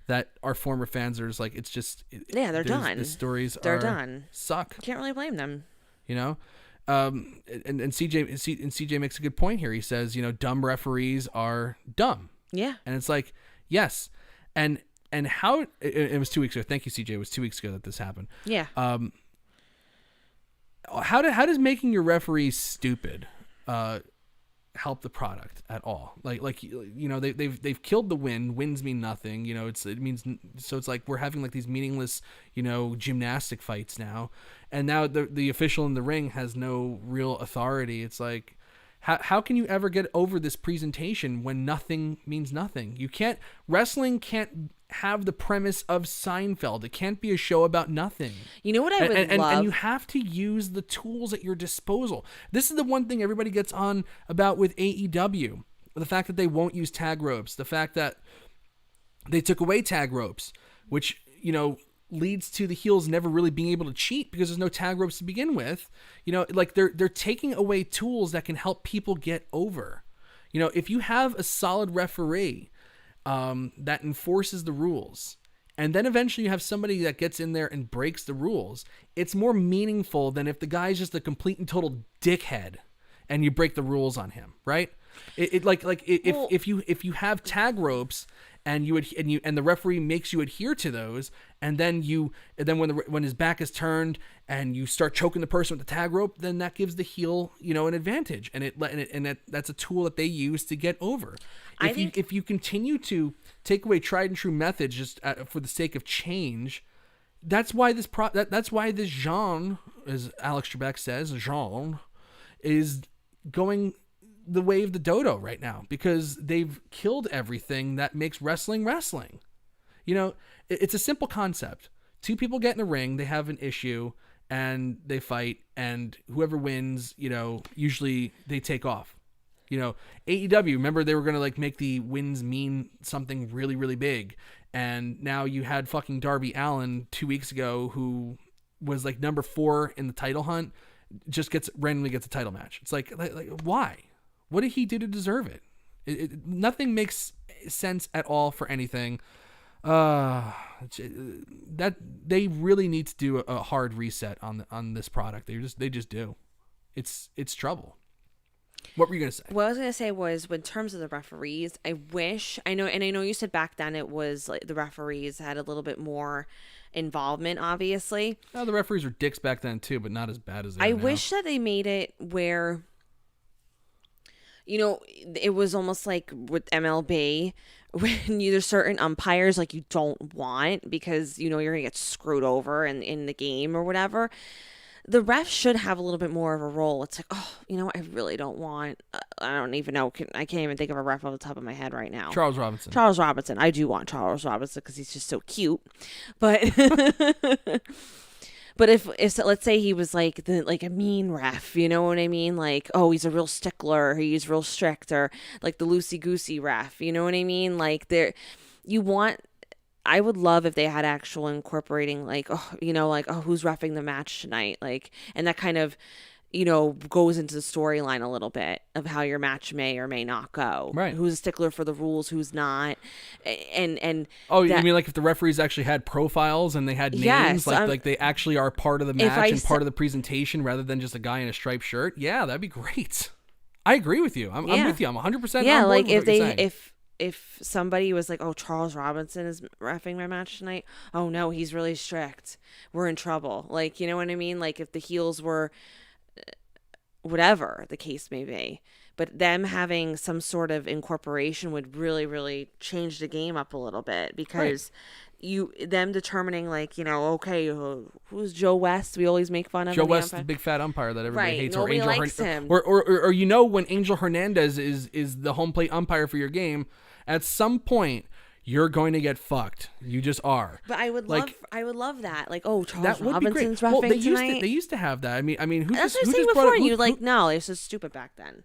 that are former fans. There's like, it's just they're done. The stories they're done. Suck. Can't really blame them. You know. And CJ makes a good point here. He says, you know, dumb referees are dumb. Yeah. And it's like, yes. And how it was 2 weeks ago. Thank you, CJ. It was 2 weeks ago that this happened. Yeah. How does making your referees stupid help the product at all. Like they've killed the win. Wins mean nothing. It's like we're having like these meaningless gymnastic fights now, and now the official in the ring has no real authority. It's like, how can you ever get over this presentation when nothing means nothing? Wrestling can't have the premise of Seinfeld. It can't be a show about nothing. You know what I would love? And you have to use the tools at your disposal. This is the one thing everybody gets on about with AEW. The fact that they won't use tag ropes. The fact that they took away tag ropes, which, leads to the heels never really being able to cheat because there's no tag ropes to begin with. Like they're taking away tools that can help people get over. If you have a solid referee that enforces the rules, and then eventually you have somebody that gets in there and breaks the rules, it's more meaningful than if the guy's just a complete and total dickhead and you break the rules on him, right? If you have tag ropes and the referee makes you adhere to those, and then when his back is turned and you start choking the person with the tag rope, then that gives the heel an advantage, and that's a tool that they use to get over. If you continue to take away tried and true methods just for the sake of change, that's why this genre, as Alex Trebek says, genre is going the way of the dodo right now, because they've killed everything that makes wrestling. It's a simple concept. Two people get in a ring, they have an issue, and they fight, and whoever wins, usually they take off. AEW, remember they were going to make the wins mean something really, really big. And now you had fucking Darby Allin 2 weeks ago, who was number 4 in the title hunt, just randomly gets a title match. It's like why? What did he do to deserve it? Nothing makes sense at all for anything. That they really need to do a hard reset on this product. They just do. It's trouble. What were you gonna say? What I was gonna say was, in terms of the referees, I know you said back then it was like the referees had a little bit more involvement, obviously. No, the referees were dicks back then too, but not as bad as they are now. Wish that they made it where, it was almost like with MLB, when there's certain umpires you don't want because you're gonna get screwed over in the game or whatever. The ref should have a little bit more of a role. It's like, I really don't want. I don't even know. I can't even think of a ref off the top of my head right now. Charles Robinson. I do want Charles Robinson because he's just so cute. But but if let's say he was like a mean ref, you know what I mean? He's a real stickler. He's real strict, or like the loosey goosey ref. You know what I mean? I would love if they had actual incorporating who's reffing the match tonight, and that kind of goes into the storyline a little bit of how your match may or may not go. Right. Who's a stickler for the rules, who's not, and you mean if the referees actually had profiles and they had names, yes, they actually are part of the match and part of the presentation rather than just a guy in a striped shirt? Yeah, that'd be great. I agree with you. I'm with you. I'm 100%. Yeah, on board with what you're saying. If somebody was like, Charles Robinson is reffing my match tonight. Oh no, he's really strict. We're in trouble. You know what I mean? If the heels were, whatever the case may be, but them having some sort of incorporation would really, really change the game up a little bit, because them determining who's Joe West? We always make fun of Joe West, the big fat umpire that everybody hates. Nobody likes him. Or when Angel Hernandez is the home plate umpire for your game, at some point you're going to get fucked. You just are. But I would love that. Charles that would Robinson's be great. reffing tonight. They used to have that. I mean, who that's just, what I who was saying just before. brought up, No, it was so stupid back then.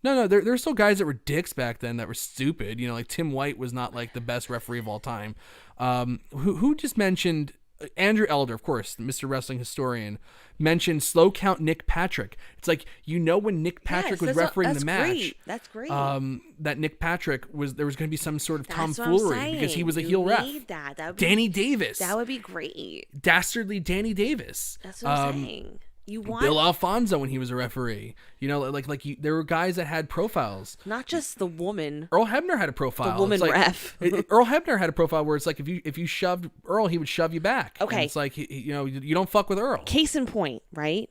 No, there were still guys that were dicks back then that were stupid. Tim White was not the best referee of all time. Who just mentioned Andrew Elder, of course, Mr. Wrestling Historian, mentioned slow count Nick Patrick. It's when Nick Patrick was refereeing the match. Great. That's great. That Nick Patrick there was going to be some sort of tomfoolery because he was a heel ref. Danny Davis. That would be great. Dastardly Danny Davis. That's what I'm saying. You want Bill Alfonso when he was a referee. There were guys that had profiles. Not just the woman. Earl Hebner had a profile. The woman ref. Earl Hebner had a profile where it's if you shoved Earl, he would shove you back. Okay. And it's you don't fuck with Earl. Case in point, right?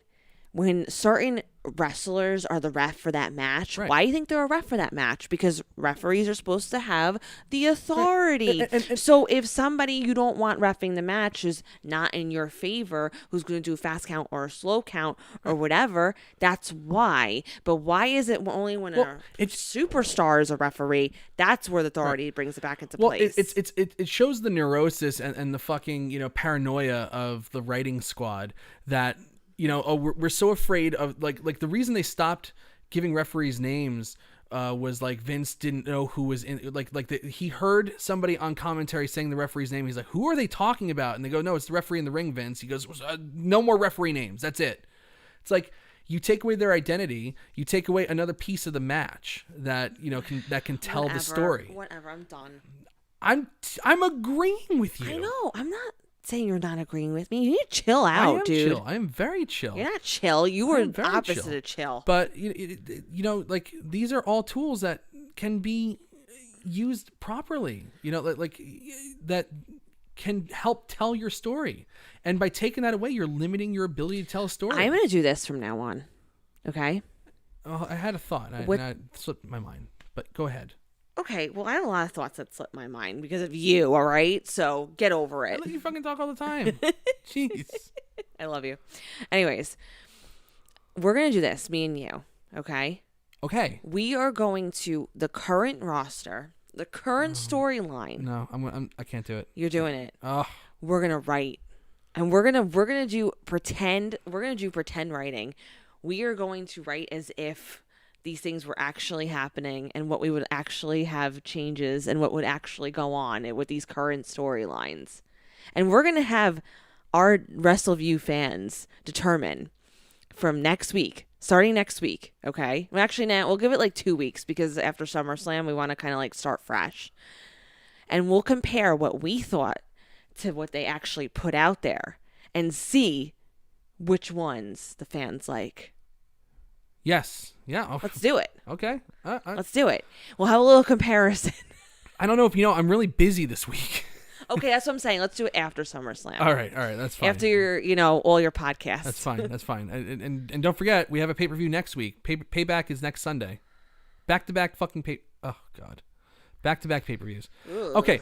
when certain wrestlers are the ref for that match, Right. why do you think they're a ref for that match? Because referees are supposed to have the authority. Right. And so if somebody you don't want reffing the match is not in your favor, who's going to do a fast count or a slow count or whatever, that's why. But why is it only when a superstar is a referee, that's where the authority brings it back into place? It shows the neurosis and the fucking, paranoia of the writing squad that, we're so afraid of like the reason they stopped giving referees names was like Vince didn't know who was in he heard somebody on commentary saying the referee's name. He's like, who are they talking about? And they go, no, it's the referee in the ring, Vince. He goes, no more referee names. That's it. It's like, you take away their identity, you take away another piece of the match that, that can tell the story. Whatever, I'm done. I'm agreeing with you. I know. I'm not saying you're not agreeing with me. You need to chill out, dude. Chill. I am very chill. You're not chill. You were opposite of chill. But like these are all tools that can be used properly. That can help tell your story. And by taking that away, you're limiting your ability to tell a story. I'm going to do this from now on. Okay? Oh, I had a thought. And I slipped my mind. But go ahead. Okay, well, I had a lot of thoughts that slipped my mind because of you, all right? So get over it. I let you fucking talk all the time. Jeez. I love you. Anyways, we're going to do this, me and you, okay? Okay. We are going to the current roster, the current storyline. No, I can't do it. You're doing it. Oh. We're going to write. And we're going to do pretend writing. We are going to write as if these things were actually happening and what we would actually have changes and what would actually go on with these current storylines. And we're going to have our Wrestleview fans determine from next week, starting next week, okay? Well, actually, now we'll give it like 2 weeks because after SummerSlam, we want to kind of like start fresh. And we'll compare what we thought to what they actually put out there and see which ones the fans like. Yes. Yeah. Oh. Let's do it. Okay. Let's do it. We'll have a little comparison. I don't know if I'm really busy this week. Okay, that's what I'm saying. Let's do it after SummerSlam. All right. That's fine. After your, all your podcasts. That's fine. And don't forget, we have a pay-per-view next week. Payback is next Sunday. Back-to-back fucking oh, God. Back-to-back pay-per-views. Okay.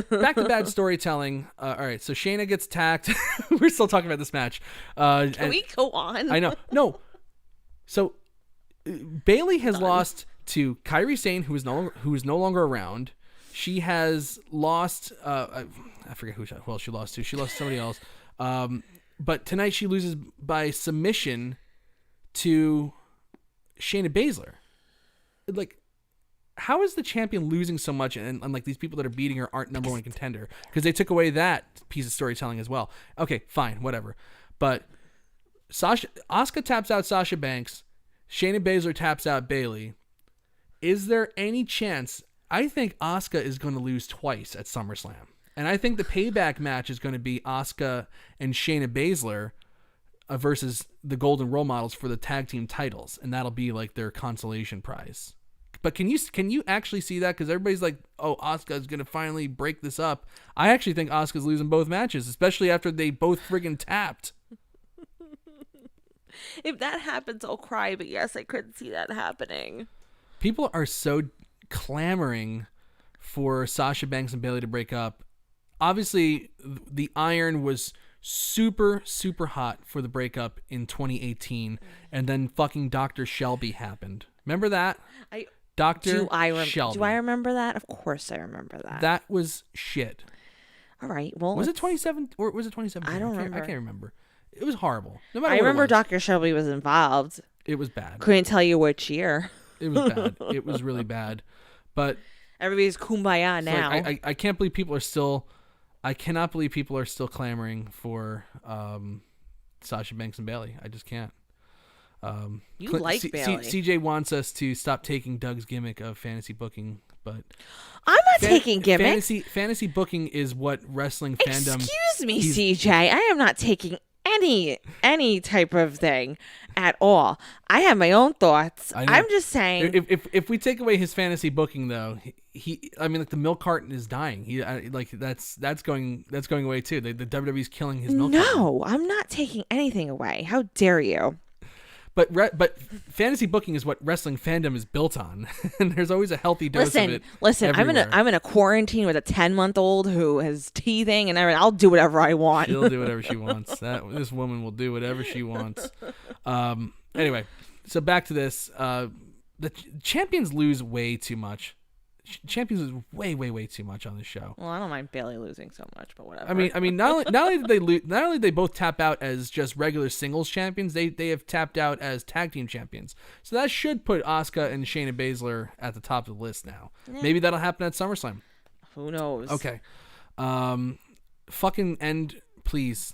Back to bad storytelling. All right. So Shayna gets attacked. We're still talking about this match. Can we go on? I know. No. So Bayley has lost to Kairi Sane, who is no longer around. She has lost. I forget who she lost to. She lost to somebody else. But tonight she loses by submission to Shayna Baszler. Like, how is the champion losing so much? And like these people that are beating her aren't number one contender because they took away that piece of storytelling as well. Okay, fine, whatever. But Asuka taps out Sasha Banks. Shayna Baszler taps out Bayley. Is there any chance? I think Asuka is going to lose twice at SummerSlam. And I think the payback match is going to be Asuka and Shayna Baszler versus the Golden Role Models for the tag team titles. And that'll be like their consolation prize. But can you actually see that? Because everybody's like, oh, Asuka is going to finally break this up. I actually think Asuka's losing both matches, especially after they both friggin' tapped. If that happens, I'll cry. But yes, I couldn't see that happening. People are so clamoring for Sasha Banks and Bayley to break up. Obviously, the iron was super, super hot for the breakup in 2018. And then fucking Dr. Shelby happened. Remember that? Dr. Shelby. Do I remember that? Of course I remember that. That was shit. All right. Well, was it 27 or was it 2017? I don't remember. I can't remember. It was horrible. No matter I what remember it was. Dr. Shelby was involved. It was bad. Couldn't tell you which year. It was bad. It was really bad. But everybody's kumbaya now. Like, I can't believe people are still. I cannot believe people are still clamoring for Sasha Banks and Bayley. I just can't. You like Bayley. CJ wants us to stop taking Doug's gimmick of fantasy booking, but I'm not taking gimmicks. Fantasy booking is what wrestling fandom. Excuse me, CJ. I am not taking any type of thing at all. I have my own thoughts. I'm just saying. If we take away his fantasy booking, though, I mean, like the milk carton is dying. That's going away too. The WWE's killing his milk carton. No, I'm not taking anything away. How dare you? but fantasy booking is what wrestling fandom is built on, and there's always a healthy dose of it. Listen. Everywhere. I'm in a quarantine with a 10-month-old who has teething, and I'll do whatever I want. She'll do whatever she wants. This woman will do whatever she wants. Anyway, so back to this. The champions lose way too much. Champions lose way too much on this show. Well, I don't mind Bailey losing so much, but whatever. I mean, not only did they lose, not only did they both tap out as just regular singles champions, they have tapped out as tag team champions. So that should put Asuka and Shayna Baszler at the top of the list now. Yeah. Maybe that'll happen at SummerSlam. Who knows? Okay. Fucking end, please.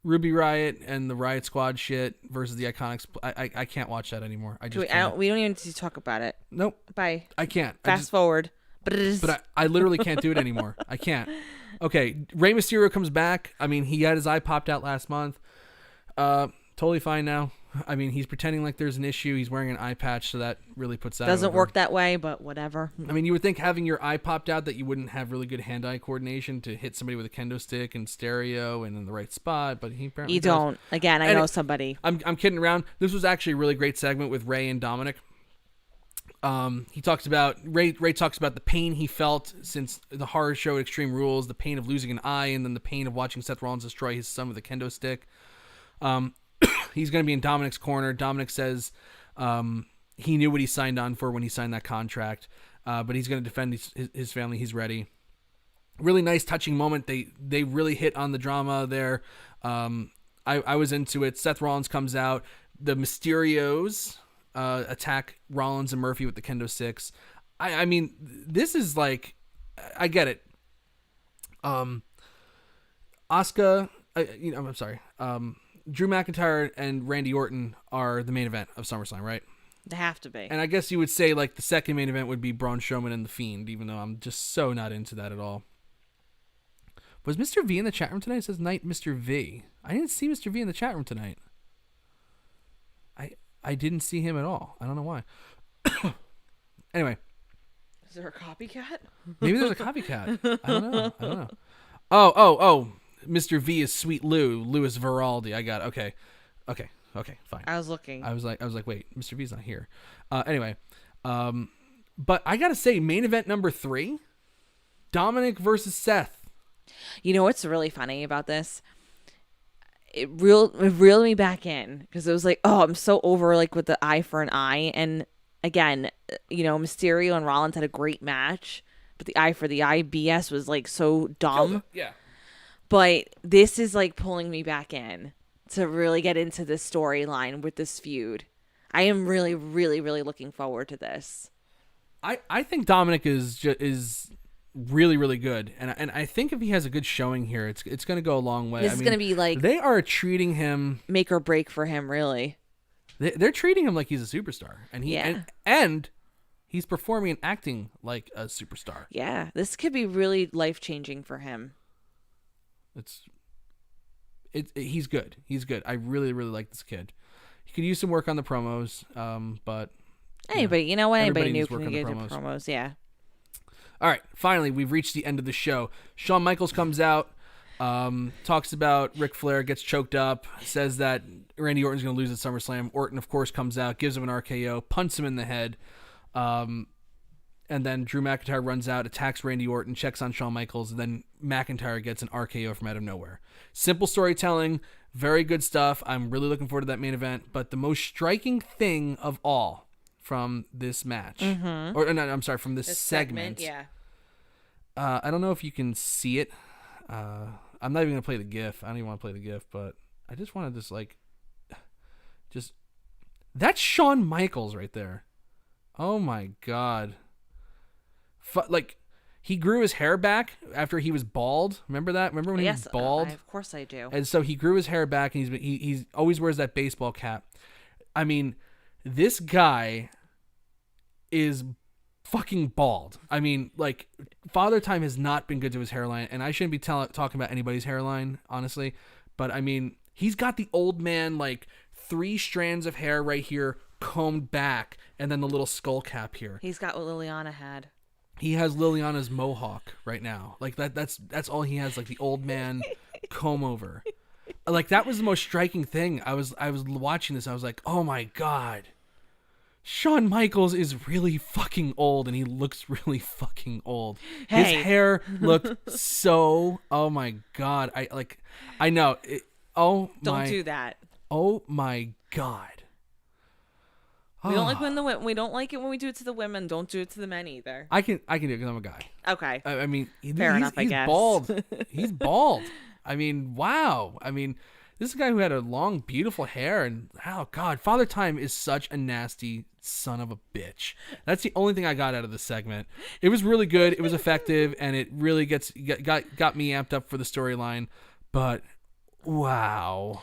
Ruby Riott and the Riot Squad shit versus the Iconics. I can't watch that anymore. I just can't. We don't even need to talk about it. Nope. Bye. I can't. Fast forward. But I literally can't do it anymore. I can't. Okay, Rey Mysterio comes back. I mean, he had his eye popped out last month. Totally fine now. I mean, he's pretending like there's an issue. He's wearing an eye patch, so that really puts that Doesn't over. work that way, but whatever. I mean, you would think having your eye popped out that you wouldn't have really good hand-eye coordination to hit somebody with a kendo stick and stereo and in the right spot, but he apparently You does. don't. Again, I know somebody. I'm kidding around. This was actually a really great segment with Ray and Dominic. He talks about Ray talks about the pain he felt since the horror show at Extreme Rules, the pain of losing an eye, and then the pain of watching Seth Rollins destroy his son with a kendo stick. He's going to be in Dominic's corner. Dominic says he knew what he signed on for when he signed that contract, but he's going to defend his family. He's ready. Really nice, touching moment. They really hit on the drama there. I was into it. Seth Rollins comes out. The Mysterios attack Rollins and Murphy with the kendo sticks. I mean, this is like, I get it. Asuka, I'm sorry. Drew McIntyre and Randy Orton are the main event of SummerSlam, right? They have to be. And I guess you would say like the second main event would be Braun Strowman and The Fiend, even though I'm just so not into that at all. Was Mr. V in the chat room tonight? It says Night Mr. V. I didn't see Mr. V in the chat room tonight. I didn't see him at all. I don't know why. Anyway. Is there a copycat? Maybe there's a copycat. I don't know. Oh. Mr. V is Sweet Louis Veraldi. I got it. Okay, fine. I was looking. I was like, wait, Mr. V's not here. Anyway, but I gotta say, main event number 3, Dominic versus Seth. You know what's really funny about this? It reeled me back in because it was like, oh, I'm so over like with the eye for an eye. And again, Mysterio and Rollins had a great match, but the eye for the eye BS was like so dumb. Yeah. But this is like pulling me back in to really get into this storyline with this feud. I am really, really, really looking forward to this. I think Dominic is really, really good, and I think if he has a good showing here, it's going to go a long way. This is going to be like they are treating him make or break for him, really. They're treating him like he's a superstar, and and he's performing and acting like a superstar. Yeah, this could be really life-changing for him. He's good. He's good. I really, really like this kid. He could use some work on the promos, but anybody, you know what? Anybody new can get the promos. Yeah. All right, finally, we've reached the end of the show. Shawn Michaels comes out, talks about Ric Flair, gets choked up, says that Randy Orton's going to lose at SummerSlam. Orton, of course, comes out, gives him an RKO, punts him in the head, and then Drew McIntyre runs out, attacks Randy Orton, checks on Shawn Michaels, and then McIntyre gets an RKO from out of nowhere. Simple storytelling, very good stuff. I'm really looking forward to that main event, but the most striking thing of all from this match, from this segment. Yeah. I don't know if you can see it. I'm not even gonna play the GIF. I don't even want to play the GIF, but I just want to just that's Shawn Michaels right there. Oh my god! He grew his hair back after he was bald. Remember that? Remember when he was bald? Of course I do. And so he grew his hair back, and he's always wears that baseball cap. I mean, this guy is fucking bald. I mean, Father Time has not been good to his hairline, and I shouldn't be talking about anybody's hairline, honestly. But I mean, he's got the old man 3 strands of hair right here, combed back, and then the little skull cap here. He's got what Liliana had. He has Liliana's mohawk right now. That's all he has, the old man comb over. like that was the most striking thing. I was watching this. I was like, oh my God, Shawn Michaels is really fucking old, and he looks really fucking old. His hair looked so. Oh my God, I know. Don't do that. Oh my God. We don't like we don't like it when we do it to the women. Don't do it to the men either. I can do it because I'm a guy. Okay. I mean, Fair enough, I he's guess. bald. He's bald. I mean, wow. I mean, this is a guy who had a long, beautiful hair, and oh God, Father Time is such a nasty son of a bitch. That's the only thing I got out of this segment. It was really good. It was effective, and it really got me amped up for the storyline. But wow.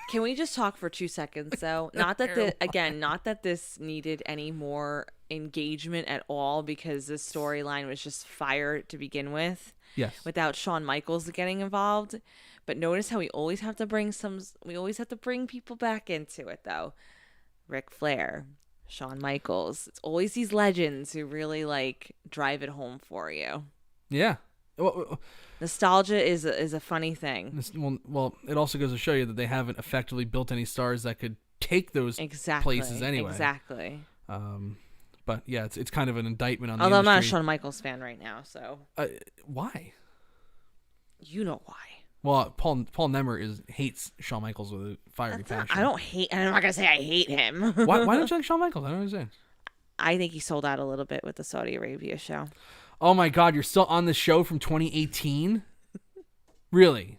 Can we just talk for 2 seconds, though? Not that this needed any more engagement at all, because the storyline was just fire to begin with. Yes. Without Shawn Michaels getting involved. But notice how we always have to bring people back into it, though. Ric Flair, Shawn Michaels. It's always these legends who really drive it home for you. Yeah. Well, nostalgia is a funny thing. Well, it also goes to show you that they haven't effectively built any stars that could take those places anyway. Exactly. But yeah, it's kind of an indictment on the Although industry. I'm not a Shawn Michaels fan right now, so. Why? You know why. Well, Paul Nemmer hates Shawn Michaels with a fiery passion. I don't hate, and I'm not gonna say I hate him. Why don't you like Shawn Michaels? I don't understand. I think he sold out a little bit with the Saudi Arabia show. Oh my God, you're still on the show from 2018? Really?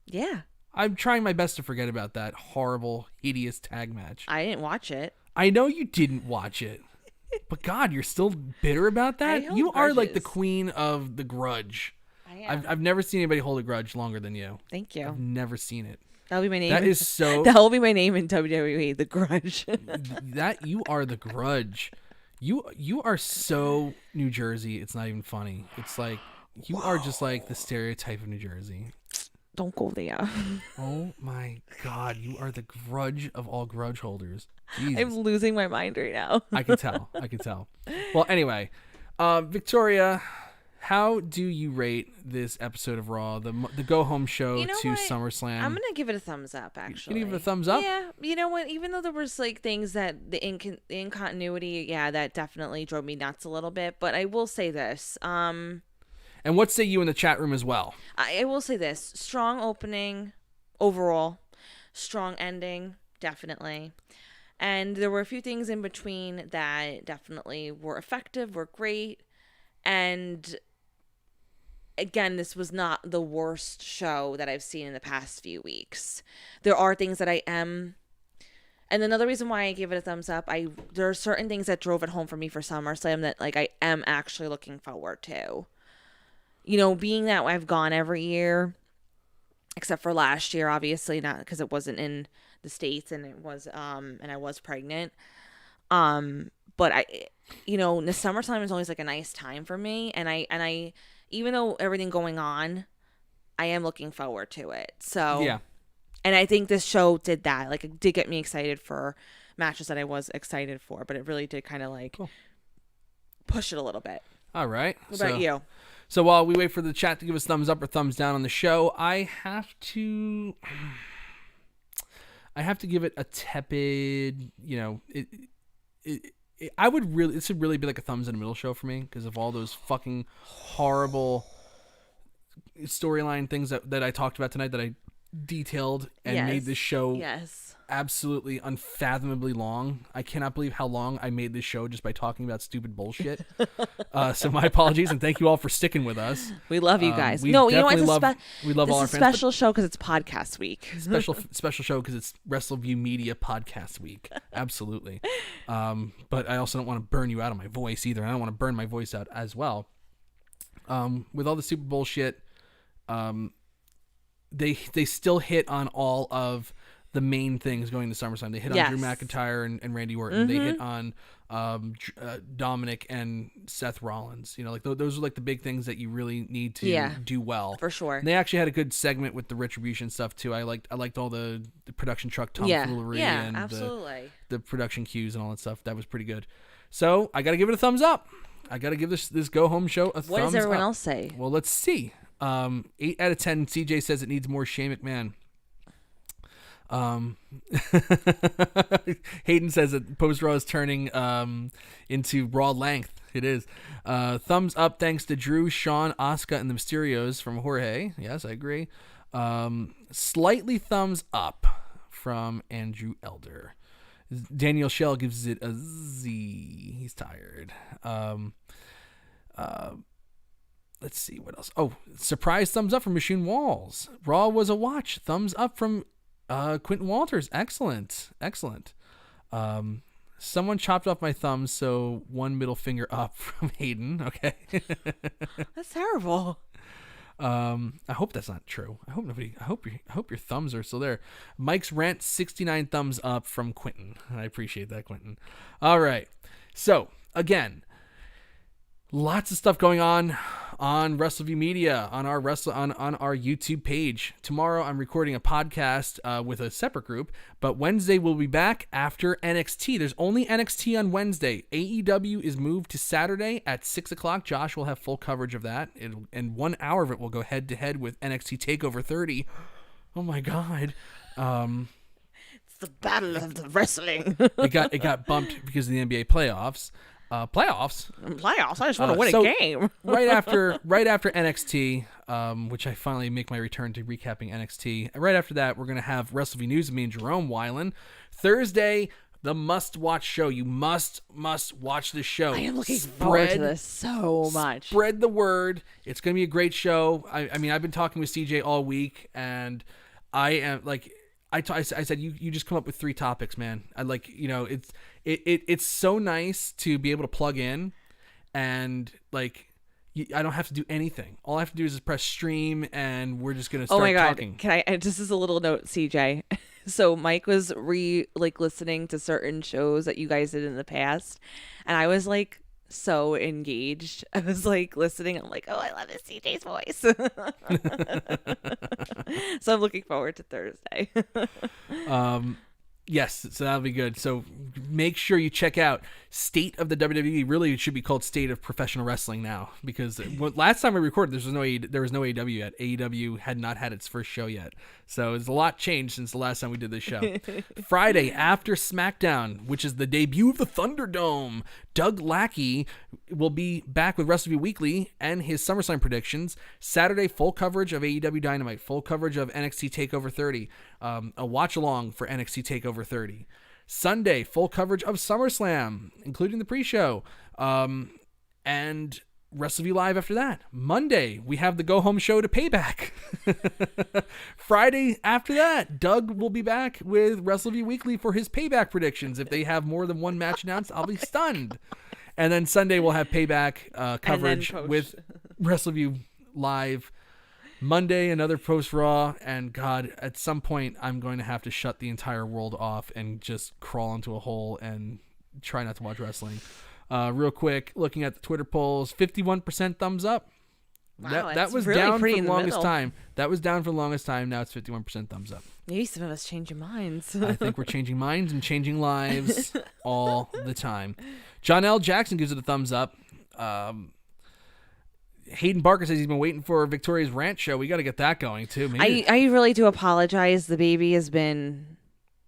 Yeah. I'm trying my best to forget about that horrible, hideous tag match. I didn't watch it. I know you didn't watch it. But God, you're still bitter about that? You are like the queen of the grudge. I am. I've never seen anybody hold a grudge longer than you. Thank you. I've never seen it. That'll be my name. That is so... That'll be my name in WWE, The Grudge. That you are the grudge. You are so New Jersey, it's not even funny. It's like you are just like the stereotype of New Jersey. Don't go there. Oh my God, you are the grudge of all grudge holders. Jesus. I'm losing my mind right now. I can tell. Well, anyway, Victoria, how do you rate this episode of Raw, the go home show to SummerSlam? I'm gonna give it a thumbs up. Actually, you gonna give it a thumbs up? Yeah. You know what? Even though there was things that the incontinuity, that definitely drove me nuts a little bit. But I will say this. And what say you in the chat room as well? I will say this: strong opening overall, strong ending definitely, and there were a few things in between that definitely were effective, were great, and. Again, this was not the worst show that I've seen in the past few weeks. There are things that I am... And another reason why I gave it a thumbs up, there are certain things that drove it home for me for SummerSlam that I am actually looking forward to. Being that I've gone every year, except for last year, obviously, not because it wasn't in the States and it was and I was pregnant. But the summertime is always a nice time for me, and I even though everything going on, I am looking forward to it. So yeah, and I think this show did that. It did get me excited for matches that I was excited for, but it really did kind of cool. Push it a little bit. All right. What about you? So while we wait for the chat to give us thumbs up or thumbs down on the show, I have to give it a tepid. This would really be like a thumbs in the middle show for me because of all those fucking horrible storyline things that I talked about tonight that I detailed and made this show absolutely unfathomably long. I cannot believe how long I made this show just by talking about stupid bullshit. So my apologies, and thank you all for sticking with us. We love you guys. We love all our fans. This is a special show because it's podcast week. Special show because it's Wrestleview Media Podcast Week. Absolutely. But I also don't want to burn you out of my voice either. I don't want to burn my voice out as well. With all the stupid bullshit, they still hit on all of the main things going to SummerSlam. They hit on Drew McIntyre and Randy Orton. Mm-hmm. They hit on Dominic and Seth Rollins. Those are the big things that you really need to do well. For sure. And they actually had a good segment with the Retribution stuff too. I liked all the production truck tomfoolery and absolutely. The production cues and all that stuff. That was pretty good. So I got to give it a thumbs up. I got to give this go home show a thumbs up. What does everyone else say? Well, let's see. 8 out of 10. CJ says it needs more Shane McMahon. Hayden says that Post Raw is turning into Raw length. It is. Thumbs up thanks to Drew, Sean, Asuka, and the Mysterios from Jorge. Yes, I agree. Slightly thumbs up from Andrew Elder. Daniel Shell gives it a Z. He's tired. Let's see what else. Oh, surprise thumbs up from Machine Walls. Raw was a watch. Thumbs up from Quentin Walters. Excellent. Someone chopped off my thumbs, so one middle finger up from Hayden. Okay. That's terrible. I hope that's not true. I hope your thumbs are still there. Mike's rant 69 thumbs up from Quentin. I appreciate that, Quentin. All right. So again, lots of stuff going on Wrestleview Media, on our on our YouTube page. Tomorrow I'm recording a podcast with a separate group, but Wednesday we'll be back after NXT. There's only NXT on Wednesday. AEW is moved to Saturday at 6:00. Josh will have full coverage of that, and 1 hour of it will go head to head with NXT TakeOver 30. Oh my God. It's the battle of the wrestling. it got bumped because of the NBA playoffs. Playoffs. I just want to win a game. right after NXT, which I finally make my return to recapping NXT. Right after that, we're gonna have Wrestleview News with me and Jerome Weiland. Thursday, the must-watch show. You must watch this show. I am looking forward to this so much. Spread the word. It's gonna be a great show. I mean, I've been talking with CJ all week, and I am like. I said you just come up with 3 topics, man. I like, it's so nice to be able to plug in and like I don't have to do anything. All I have to do is just press stream and we're just gonna start talking. Can I just as a little note, CJ? So Mike was listening to certain shows that you guys did in the past, and I was like so engaged. I was like listening. I'm like, oh, I love this CJ's voice. So I'm looking forward to Thursday. Yes, so that'll be good. So make sure you check out State of the WWE. Really, it should be called State of Professional Wrestling now, because last time we recorded, there was no AEW yet. AEW had not had its first show yet. So it's a lot changed since the last time we did this show. Friday after SmackDown, which is the debut of the ThunderDome, Doug Lackey will be back with Wrestleview Weekly and his SummerSlam predictions. Saturday, full coverage of AEW Dynamite, full coverage of NXT TakeOver 30, a watch along for NXT TakeOver 30. Sunday, full coverage of SummerSlam, including the pre-show, and Wrestleview Live after that. Monday, we have the go-home show to Payback. Friday after that, Doug will be back with Wrestleview Weekly for his Payback predictions. If they have more than one match announced, I'll be stunned. And then Sunday, we'll have Payback coverage with Wrestleview Live. Monday, another post Raw, and God, at some point, I'm going to have to shut the entire world off and just crawl into a hole and try not to watch wrestling. Real quick, looking at the Twitter polls, 51% thumbs up. Wow, that was really down for the in longest middle. time. That was down for the longest time. Now it's 51% thumbs up. Maybe some of us change your minds. I think we're changing minds and changing lives all the time. John L. Jackson gives it a thumbs up. Hayden Barker says he's been waiting for Victoria's rant show. We got to get that going too. I really do apologize. The baby has been,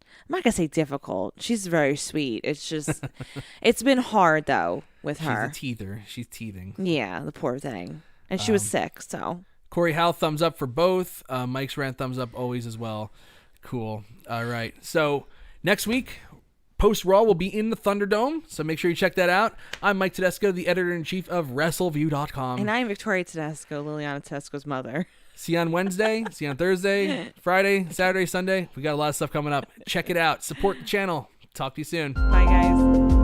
I'm not going to say difficult. She's very sweet. It's just, it's been hard though with her. She's a teether. She's teething. Yeah, the poor thing. And she was sick, so. Corey Howell, thumbs up for both. Mike's rant, thumbs up always as well. Cool. All right. So next week, Post Raw will be in the Thunderdome, so make sure you check that out. I'm Mike Tedesco, the editor-in-chief of Wrestleview.com. And I'm Victoria Tedesco, Liliana Tedesco's mother. See you on Wednesday, see you on Thursday, Friday, Saturday, Sunday. We got a lot of stuff coming up. Check it out. Support the channel. Talk to you soon. Bye, guys.